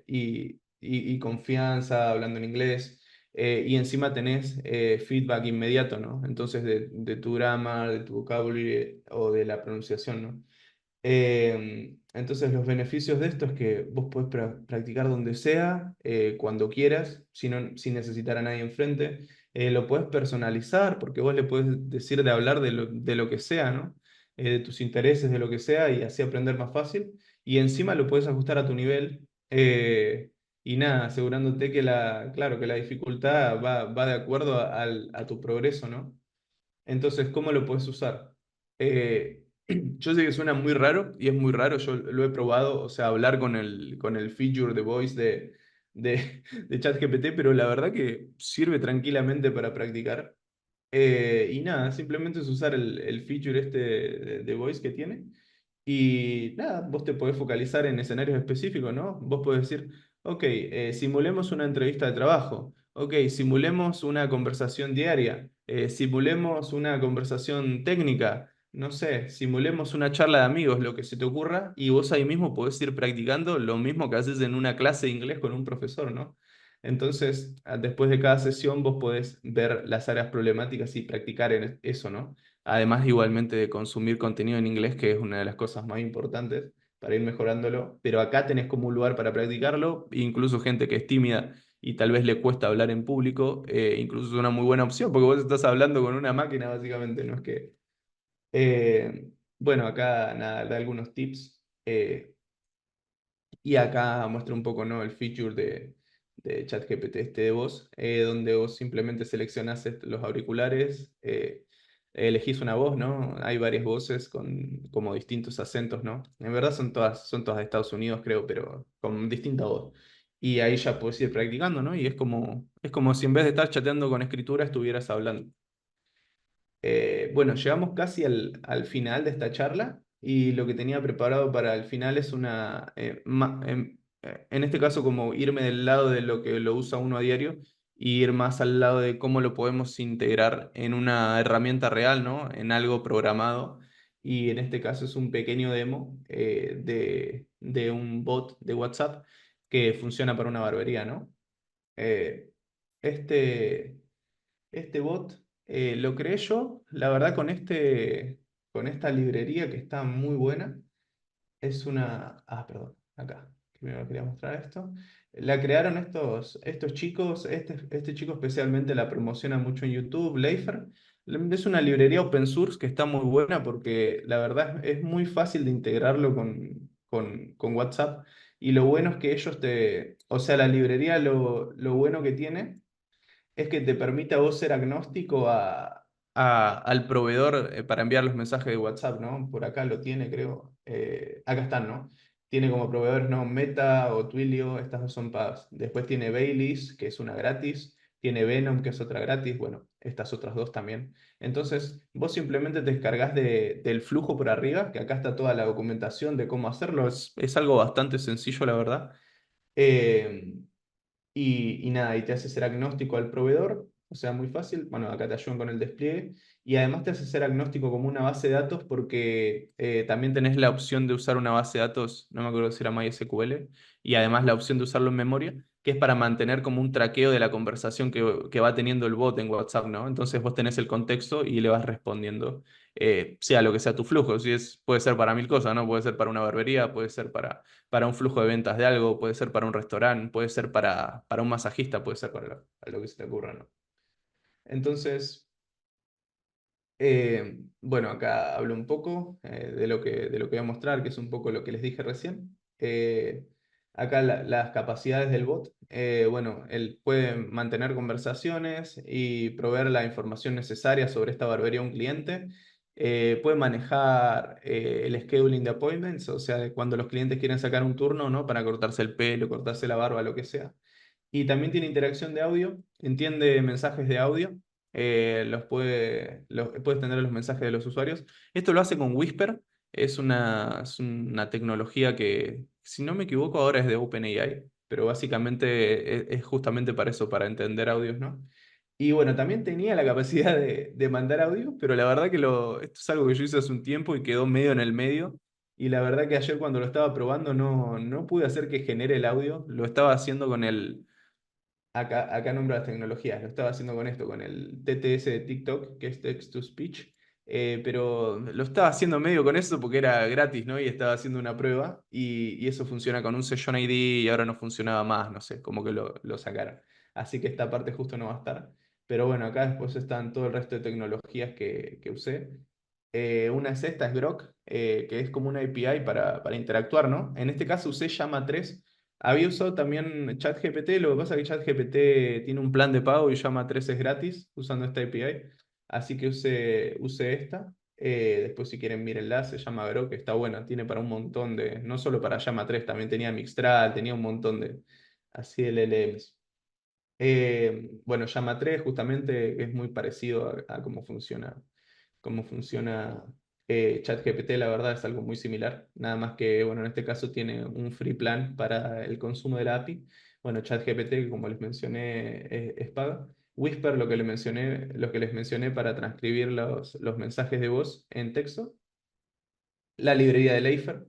y confianza hablando en inglés, y encima tenés feedback inmediato, ¿no? Entonces, de tu grammar, de tu vocabulario o de la pronunciación, ¿no? Entonces, los beneficios de esto es que vos podés practicar donde sea, cuando quieras, sin necesitar a nadie enfrente. Lo podés personalizar porque vos le podés decir de hablar de lo que sea, ¿no? De tus intereses, de lo que sea, y así aprender más fácil. Y encima lo puedes ajustar a tu nivel. Y nada, asegurándote claro, que la dificultad va de acuerdo a tu progreso, ¿no? Entonces, ¿cómo lo puedes usar? Yo sé que suena muy raro y es muy raro, yo lo he probado, o sea, hablar con el feature de voice de ChatGPT, pero la verdad que sirve tranquilamente para practicar. Y nada, simplemente es usar el feature este de voice que tiene. Y nada, vos te podés focalizar en escenarios específicos, ¿no? Vos podés decir, ok, simulemos una entrevista de trabajo, ok, simulemos una conversación diaria, simulemos una conversación técnica, no sé, simulemos una charla de amigos, lo que se te ocurra, y vos ahí mismo podés ir practicando lo mismo que haces en una clase de inglés con un profesor, ¿no? Entonces, después de cada sesión, vos podés ver las áreas problemáticas y practicar en eso, ¿no? Además, igualmente de consumir contenido en inglés, que es una de las cosas más importantes para ir mejorándolo. Pero acá tenés como un lugar para practicarlo, incluso gente que es tímida y tal vez le cuesta hablar en público, incluso es una muy buena opción, porque vos estás hablando con una máquina, básicamente, no es que... bueno, acá nada, da algunos tips. Y acá muestra un poco, ¿no? El feature de ChatGPT este de voz, donde vos simplemente seleccionás los auriculares, elegís una voz, ¿no? Hay varias voces con como distintos acentos, ¿no? En verdad son todas de Estados Unidos, creo, pero con distinta voz. Y ahí ya puedes ir practicando, ¿no? Y es como si en vez de estar chateando con escritura estuvieras hablando. Bueno, llegamos casi al final de esta charla y lo que tenía preparado para el final es en este caso como irme del lado de lo que lo usa uno a diario y ir más al lado de cómo lo podemos integrar en una herramienta real, ¿no? En algo programado. Y en este caso es un pequeño demo de un bot de WhatsApp que funciona para una barbería, ¿no? Eh, este... Este bot lo creé yo, la verdad, con esta librería que está muy buena. Es una... Ah, perdón, acá. Primero quería mostrar esto. La crearon estos chicos. Este chico especialmente la promociona mucho en YouTube, Leifer. Es una librería open source que está muy buena porque la verdad es muy fácil de integrarlo con WhatsApp. Y lo bueno es que ellos O sea, la librería lo bueno que tiene es que te permite a vos ser agnóstico al proveedor para enviar los mensajes de WhatsApp, ¿no? Por acá lo tiene, creo. Acá están, ¿no? Tiene como proveedores, ¿no? Meta o Twilio, estas dos son pagas. Después tiene Baileys, que es una gratis. Tiene Venom, que es otra gratis. Bueno, estas otras dos también. Entonces, vos simplemente te descargas del flujo por arriba, que acá está toda la documentación de cómo hacerlo. Es algo bastante sencillo, la verdad. Eh, y nada, y te hace ser agnóstico al proveedor, o sea, muy fácil. Bueno, acá te ayudan con el despliegue. Y además te hace ser agnóstico como una base de datos porque también tenés la opción de usar una base de datos, no me acuerdo si era MySQL, y además la opción de usarlo en memoria, que es para mantener como un traqueo de la conversación que va teniendo el bot en WhatsApp, ¿no? Entonces vos tenés el contexto y le vas respondiendo, sea lo que sea tu flujo. Si es, puede ser para mil cosas, ¿no? Puede ser para una barbería, puede ser para un flujo de ventas de algo, puede ser para un restaurante, puede ser para un masajista, puede ser para lo que se te ocurra, ¿no? Entonces, bueno, acá hablo un poco de lo que voy a mostrar, que es un poco lo que les dije recién. Acá las capacidades del bot. Bueno, él puede mantener conversaciones y proveer la información necesaria sobre esta barbería a un cliente. Puede manejar el scheduling de appointments, o sea, de cuando los clientes quieren sacar un turno, ¿no? Para cortarse el pelo, cortarse la barba, lo que sea. Y también tiene interacción de audio, entiende mensajes de audio, puedes tener los mensajes de los usuarios. Esto lo hace con Whisper, es una tecnología que, si no me equivoco, ahora es de OpenAI, pero básicamente es justamente para eso, para entender audios, ¿no? Y bueno, también tenía la capacidad de mandar audio, pero la verdad que esto es algo que yo hice hace un tiempo y quedó medio en el medio. Y la verdad que ayer cuando lo estaba probando no pude hacer que genere el audio, lo estaba haciendo con acá nombro las tecnologías, lo estaba haciendo con esto, con el TTS de TikTok, que es Text to Speech, pero lo estaba haciendo medio con eso porque era gratis, ¿no? Y estaba haciendo una prueba y eso funciona con un Session ID y ahora no funcionaba más, no sé, como que lo sacaron. Así que esta parte justo no va a estar. Pero bueno, acá después están todo el resto de tecnologías que usé. Una es esta, es Grok, que es como una API para interactuar, ¿no? En este caso usé Llama 3. Había usado también ChatGPT, lo que pasa es que ChatGPT tiene un plan de pago y Llama 3 es gratis usando esta API. Así que usé esta. Después si quieren mírenla, se llama Grok, que está buena, tiene para un montón no solo para Llama 3, también tenía Mixtral, tenía un montón de así LLMs. Bueno, Llama 3 justamente es muy parecido a cómo funciona ChatGPT, la verdad es algo muy similar, nada más que, bueno, en este caso tiene un free plan para el consumo de la API. Bueno, ChatGPT, como les mencioné, es paga. Whisper, lo que les mencioné para transcribir los mensajes de voz en texto. La librería de Leifer,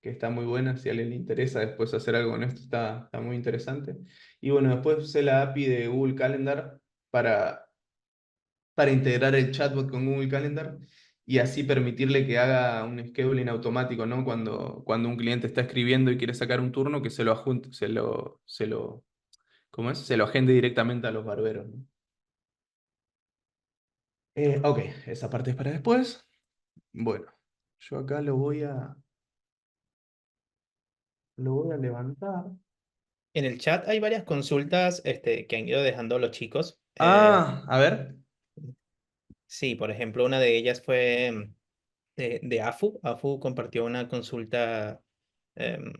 que está muy buena, si a alguien le interesa después hacer algo con esto, está muy interesante. Y bueno, después usé la API de Google Calendar para integrar el chatbot con Google Calendar y así permitirle que haga un scheduling automático, ¿no? Cuando un cliente está escribiendo y quiere sacar un turno, que se lo adjunte, ¿cómo es? Se lo agende directamente a los barberos, ¿no? Ok, esa parte es para después. Bueno, yo acá lo voy a levantar. En el chat hay varias consultas que han ido dejando los chicos. A ver. Sí, por ejemplo, una de ellas fue de Afu. Afu compartió una consulta em,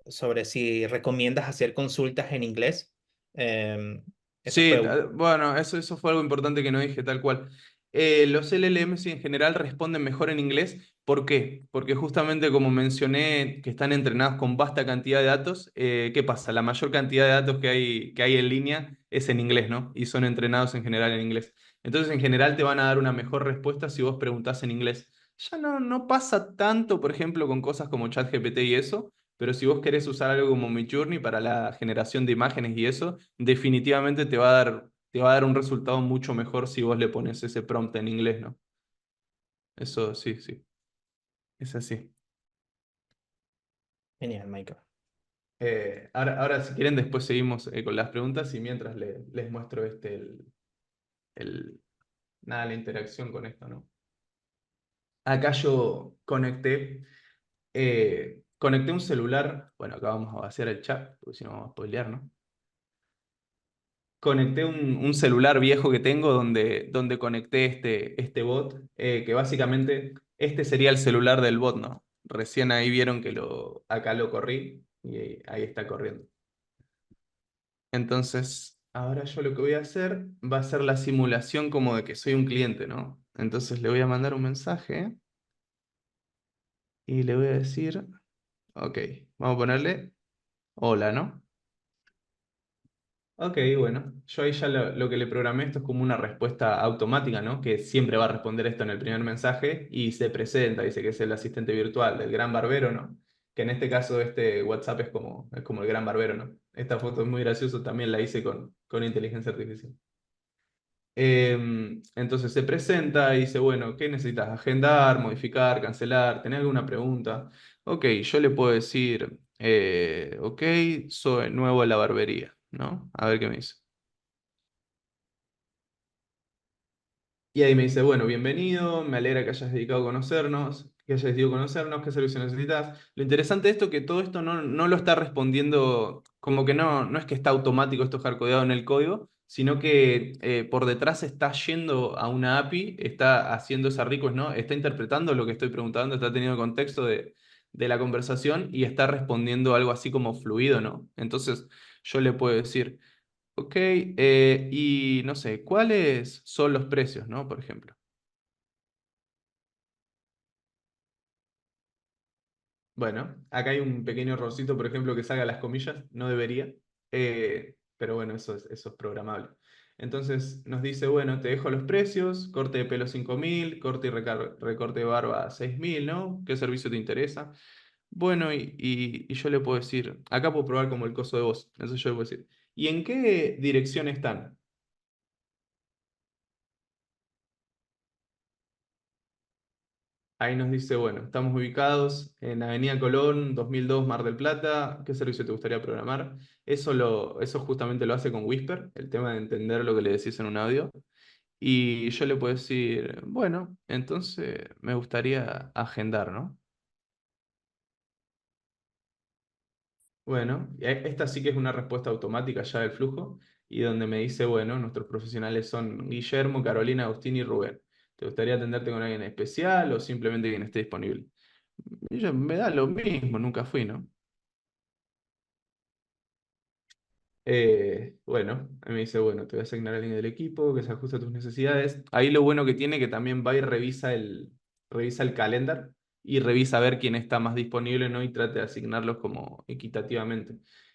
sobre si recomiendas hacer consultas en inglés. Em, Esa Sí, fue una. bueno, eso fue algo importante que no dije tal cual. Los LLMs en general responden mejor en inglés. ¿Por qué? Porque justamente como mencioné que están entrenados con vasta cantidad de datos, ¿qué pasa? La mayor cantidad de datos que hay en línea es en inglés, ¿no? Y son entrenados en general en inglés. Entonces, en general te van a dar una mejor respuesta si vos preguntás en inglés. Ya no pasa tanto, por ejemplo, con cosas como ChatGPT y eso, pero si vos querés usar algo como Midjourney para la generación de imágenes y eso, definitivamente te va a dar un resultado mucho mejor si vos le pones ese prompt en inglés, ¿no? Eso sí, sí, es así. Genial, Michael. Ahora, si quieren, después seguimos con las preguntas y mientras les muestro el- nada, la interacción con esto, ¿no? Acá yo conecté un celular, bueno, acá vamos a vaciar el chat, porque si no vamos a spoilear, ¿no? conecté un celular viejo que tengo donde conecté este bot, que básicamente este sería el celular del bot, ¿no? Recién ahí vieron que acá lo corrí y ahí está corriendo. Entonces, ahora yo lo que voy a hacer va a ser la simulación como de que soy un cliente, ¿no? Entonces le voy a mandar un mensaje y le voy a decir, ok, vamos a ponerle hola, ¿no? Ok, bueno, yo ahí ya lo que le programé, esto es como una respuesta automática, ¿no? Que siempre va a responder esto en el primer mensaje y se presenta, dice que es el asistente virtual del gran barbero, ¿no? Que en este caso este WhatsApp es como el gran barbero, ¿no? Esta foto es muy graciosa, también la hice con inteligencia artificial. Entonces se presenta y dice, bueno, ¿qué necesitas? Agendar, modificar, cancelar, ¿tenés alguna pregunta? Ok, yo le puedo decir, ok, soy nuevo en la barbería, ¿no? A ver qué me dice. Y ahí me dice, bueno, bienvenido, me alegra que hayas dedicado a conocernos, que hayas decidido conocernos, qué servicio necesitas. Lo interesante de esto es que todo esto no lo está respondiendo, como que no es que está automático esto hardcodeado en el código, sino que por detrás está yendo a una API, está haciendo esa request, ¿no? Está interpretando lo que estoy preguntando, está teniendo contexto de la conversación y está respondiendo algo así como fluido, ¿no? Entonces yo le puedo decir... Ok, y no sé, ¿cuáles son los precios, no? Por ejemplo. Bueno, acá hay un pequeño errorcito, por ejemplo, que salga las comillas, no debería, pero bueno, eso es programable. Entonces nos dice, bueno, te dejo los precios, corte de pelo 5.000, corte y recorte de barba 6.000, ¿no? ¿Qué servicio te interesa? Bueno, y yo le puedo decir, acá puedo probar como el coso de voz, entonces yo le puedo decir, ¿y en qué dirección están? Ahí nos dice, bueno, estamos ubicados en Avenida Colón, 2002, Mar del Plata. ¿Qué servicio te gustaría programar? Eso justamente lo hace con Whisper, el tema de entender lo que le decís en un audio. Y yo le puedo decir, bueno, entonces me gustaría agendar, ¿no? Bueno, esta sí que es una respuesta automática ya del flujo y donde me dice, bueno, nuestros profesionales son Guillermo, Carolina, Agustín y Rubén. ¿Te gustaría atenderte con alguien especial o simplemente quien esté disponible? Y yo, me da lo mismo, nunca fui, ¿no? Bueno, a mí me dice, bueno, te voy a asignar a alguien del equipo que se ajuste a tus necesidades. Ahí lo bueno que tiene que también va y revisa el calendar y revisa a ver quién está más disponible, ¿no? Y trate de asignarlos como equitativamente.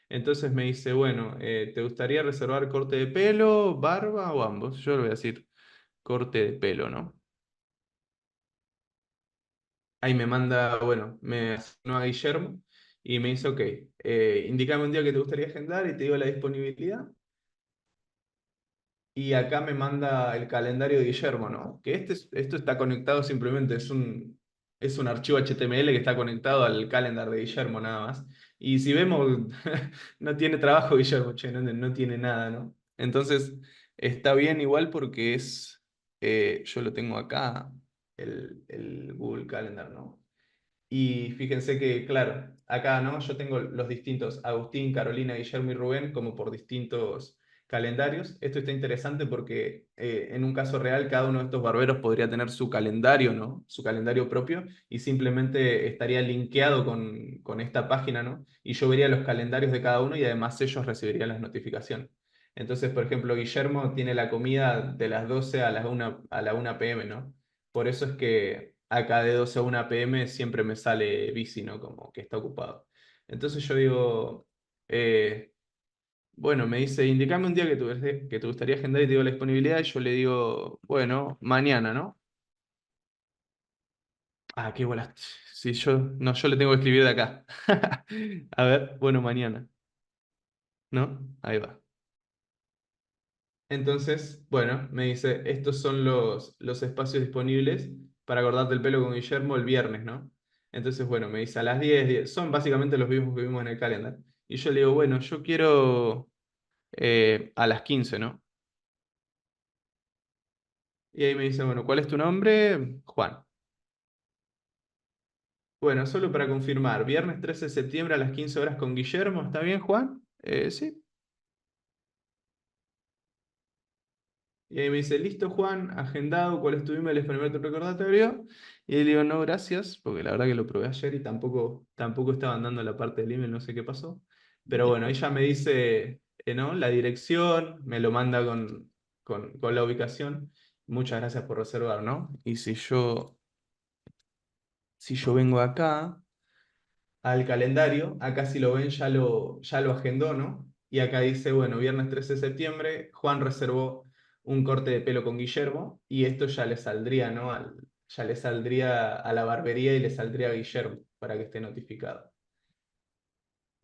Entonces me dice, bueno, ¿te gustaría reservar corte de pelo, barba o ambos? Yo le voy a decir corte de pelo, ¿no? Ahí me manda, bueno, me asignó a Guillermo y me dice, ok, indícame un día que te gustaría agendar y te digo la disponibilidad. Y acá me manda el calendario de Guillermo, ¿no? Que esto está conectado simplemente, es un archivo HTML que está conectado al calendar de Guillermo nada más. Y si vemos, no tiene trabajo Guillermo, che, no tiene nada, ¿no? Entonces, está bien igual porque yo lo tengo acá, el Google Calendar, ¿no? Y fíjense que, claro, acá, ¿no? Yo tengo los distintos Agustín, Carolina, Guillermo y Rubén como por distintos calendarios. Esto está interesante porque en un caso real cada uno de estos barberos podría tener su calendario, ¿no? Su calendario propio y simplemente estaría linkeado con esta página, ¿no? Y yo vería los calendarios de cada uno y además ellos recibirían las notificaciones. Entonces, por ejemplo, Guillermo tiene la comida de las 12 a la 1 p.m., ¿no? Por eso es que acá de 12 a 1 p.m. siempre me sale bici, ¿no? Como que está ocupado. Entonces yo digo, eh, bueno, me dice, indicame un día que te gustaría agendar y te digo la disponibilidad. Y yo le digo, bueno, mañana, ¿no? Ah, qué bolas. Sí, no, yo le tengo que escribir de acá. A ver, bueno, mañana, ¿no? Ahí va. Entonces, bueno, me dice, estos son los espacios disponibles para cortarte el pelo con Guillermo el viernes, ¿no? Entonces, bueno, me dice a las 10, son básicamente los mismos que vimos en el calendar. Y yo le digo, bueno, yo quiero a las 15, ¿no? Y ahí me dice, bueno, ¿cuál es tu nombre? Juan. Bueno, solo para confirmar, viernes 13 de septiembre a las 15 horas con Guillermo, ¿está bien, Juan? Sí. Y ahí me dice, listo, Juan, agendado, ¿cuál es tu email? Es para enviarte un recordatorio. Y le digo, no, gracias, porque la verdad que lo probé ayer y tampoco estaban dando la parte del email, no sé qué pasó. Pero bueno, ella me dice, ¿no? La dirección, me lo manda con la ubicación. Muchas gracias por reservar, ¿no? Y si yo vengo acá al calendario, acá si lo ven ya lo agendó, ¿no? Y acá dice, bueno, viernes 13 de septiembre, Juan reservó un corte de pelo con Guillermo y esto ya le saldría, ¿no? Ya le saldría a la barbería y le saldría a Guillermo para que esté notificado.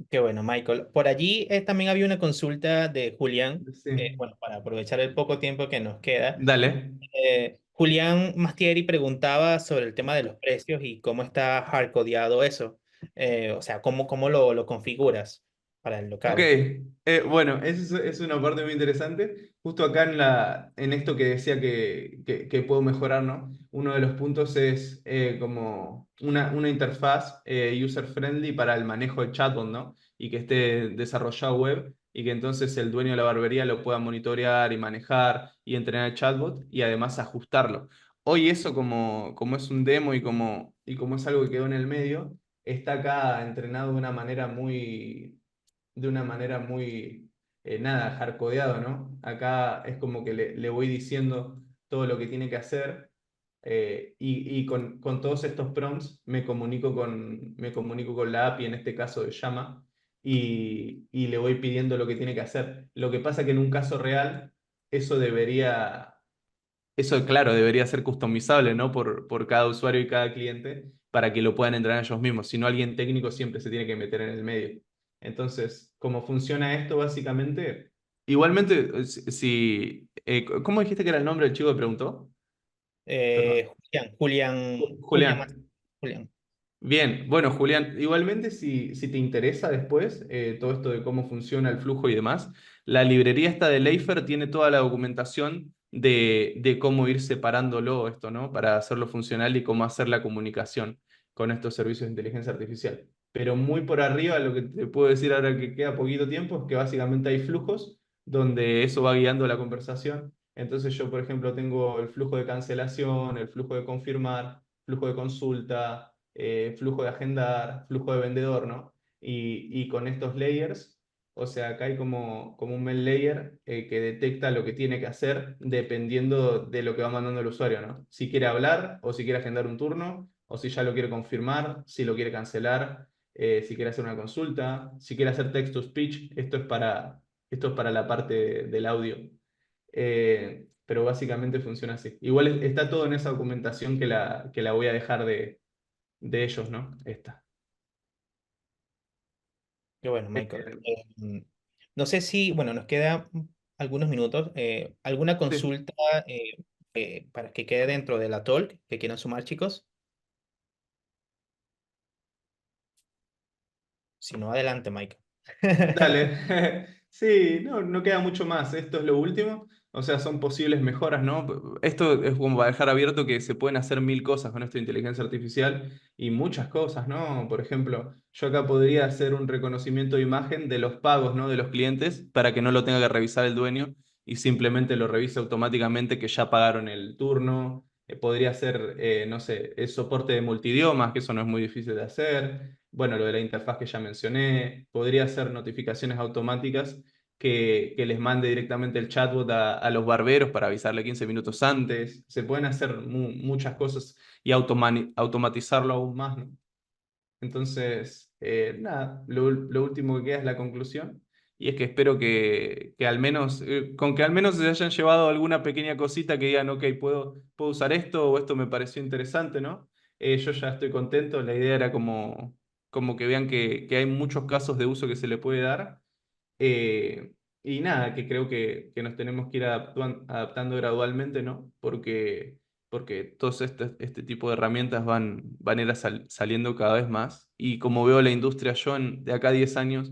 Qué bueno, Michael. Por allí también había una consulta de Julián, Sí. bueno, para aprovechar el poco tiempo que nos queda. Dale. Julián Mastieri preguntaba sobre el tema de los precios y cómo está hardcodeado eso. O sea, cómo lo configuras para el Ok, local. bueno, es una parte muy interesante. Justo acá en esto que decía que puedo mejorar, ¿no? Uno de los puntos es como una interfaz user-friendly para el manejo de chatbot, ¿no? Y que esté desarrollado web y que entonces el dueño de la barbería lo pueda monitorear y manejar y entrenar el chatbot y además ajustarlo. Hoy eso como es un demo y como es algo que quedó en el medio, está acá entrenado de una manera muy, nada, hardcodeado, ¿no? Acá es como que le voy diciendo todo lo que tiene que hacer y con todos estos prompts me comunico con la API, en este caso de Llama, y le voy pidiendo lo que tiene que hacer. Lo que pasa que en un caso real, eso debería eso, claro, debería ser customizable, ¿no? Por cada usuario y cada cliente para que lo puedan entrenar ellos mismos. Si no, alguien técnico siempre se tiene que meter en el medio. Entonces, ¿cómo funciona esto básicamente? Igualmente, ¿cómo dijiste que era el nombre del chico que preguntó? Perdón. Julián Julián. Julián. Bien, bueno, Julián, igualmente si te interesa después todo esto de cómo funciona el flujo y demás, la librería esta de Leifer tiene toda la documentación de cómo ir separándolo esto, ¿no? Para hacerlo funcional y cómo hacer la comunicación con estos servicios de inteligencia artificial. Pero muy por arriba, lo que te puedo decir ahora que queda poquito tiempo es que básicamente hay flujos donde eso va guiando la conversación. Entonces yo, por ejemplo, tengo el flujo de cancelación, el flujo de confirmar, flujo de consulta, flujo de agendar, flujo de vendedor, ¿no? Y con estos layers, o sea, acá hay como un mail layer que detecta lo que tiene que hacer dependiendo de lo que va mandando el usuario, ¿no? Si quiere hablar o si quiere agendar un turno, o si ya lo quiere confirmar, si lo quiere cancelar, si quiere hacer una consulta, si quiere hacer text to speech, esto es para la parte del audio. Pero básicamente funciona así. Igual está todo en esa documentación que la voy a dejar de ellos, ¿no? Esta. Qué bueno, Eh, Michael. No sé si, bueno, nos quedan algunos minutos. ¿Alguna sí. consulta para que quede dentro de la talk que quieran sumar, chicos? Si no, adelante, Michael. Dale. Sí, no queda mucho más. Esto es lo último. O sea, son posibles mejoras, ¿no? Esto es como para dejar abierto que se pueden hacer mil cosas con esto de inteligencia artificial y muchas cosas, ¿no? Por ejemplo, yo acá podría hacer un reconocimiento de imagen de los pagos, ¿no? De los clientes para que no lo tenga que revisar el dueño y simplemente lo revise automáticamente que ya pagaron el turno. Podría hacer, no sé, el soporte de multidiomas, que eso no es muy difícil de hacer. Bueno, lo de la interfaz que ya mencioné, podría hacer notificaciones automáticas que les mande directamente el chatbot a los barberos para avisarle 15 minutos antes. Se pueden hacer muchas cosas y automatizarlo aún más, ¿no? Entonces, nada, lo último que queda es la conclusión. Y es que espero que al menos, con que al menos se hayan llevado alguna pequeña cosita que digan, ok, puedo usar esto o esto me pareció interesante, ¿no? Yo ya estoy contento. La idea era como que vean que hay muchos casos de uso que se le puede dar y nada, que creo que nos tenemos que ir adaptando gradualmente, ¿no? Porque todos este tipo de herramientas van a ir saliendo cada vez más. Y como veo la industria yo, de acá a 10 años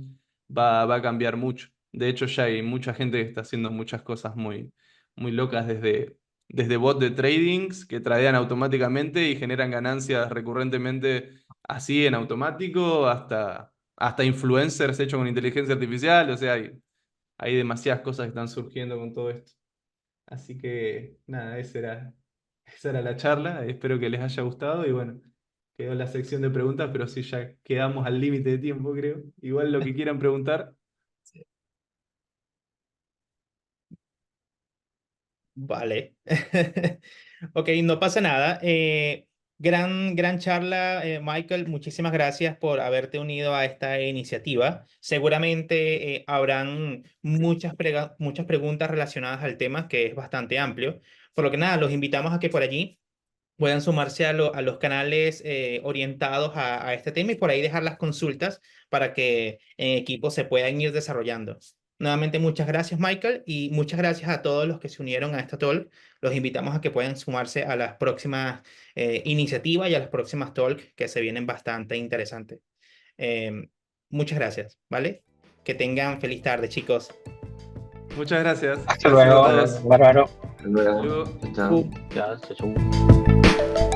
va a cambiar mucho. De hecho, ya hay mucha gente que está haciendo muchas cosas muy, muy locas desde bots de tradings que tradean automáticamente y generan ganancias recurrentemente así en automático hasta influencers hechos con inteligencia artificial, o sea, hay demasiadas cosas que están surgiendo con todo esto. Así que nada, esa era la charla. Espero que les haya gustado y bueno, quedó la sección de preguntas, pero sí ya quedamos al límite de tiempo, creo. Igual lo que quieran preguntar. Vale. Ok, no pasa nada. Gran charla, Michael. Muchísimas gracias por haberte unido a esta iniciativa. Seguramente habrán muchas preguntas relacionadas al tema, que es bastante amplio. Por lo que nada, los invitamos a que por allí puedan sumarse a los canales orientados a este tema y por ahí dejar las consultas para que en equipo se puedan ir desarrollando. Nuevamente, muchas gracias, Michael, y muchas gracias a todos los que se unieron a esta talk. Los invitamos a que puedan sumarse a las próximas iniciativas y a las próximas talk que se vienen bastante interesantes. Muchas gracias, ¿vale? Que tengan feliz tarde, chicos. Muchas gracias. Hasta Gracias a luego, todos. bárbaro. Hasta luego. Luego. Chao, chao. Ya, chau, chau.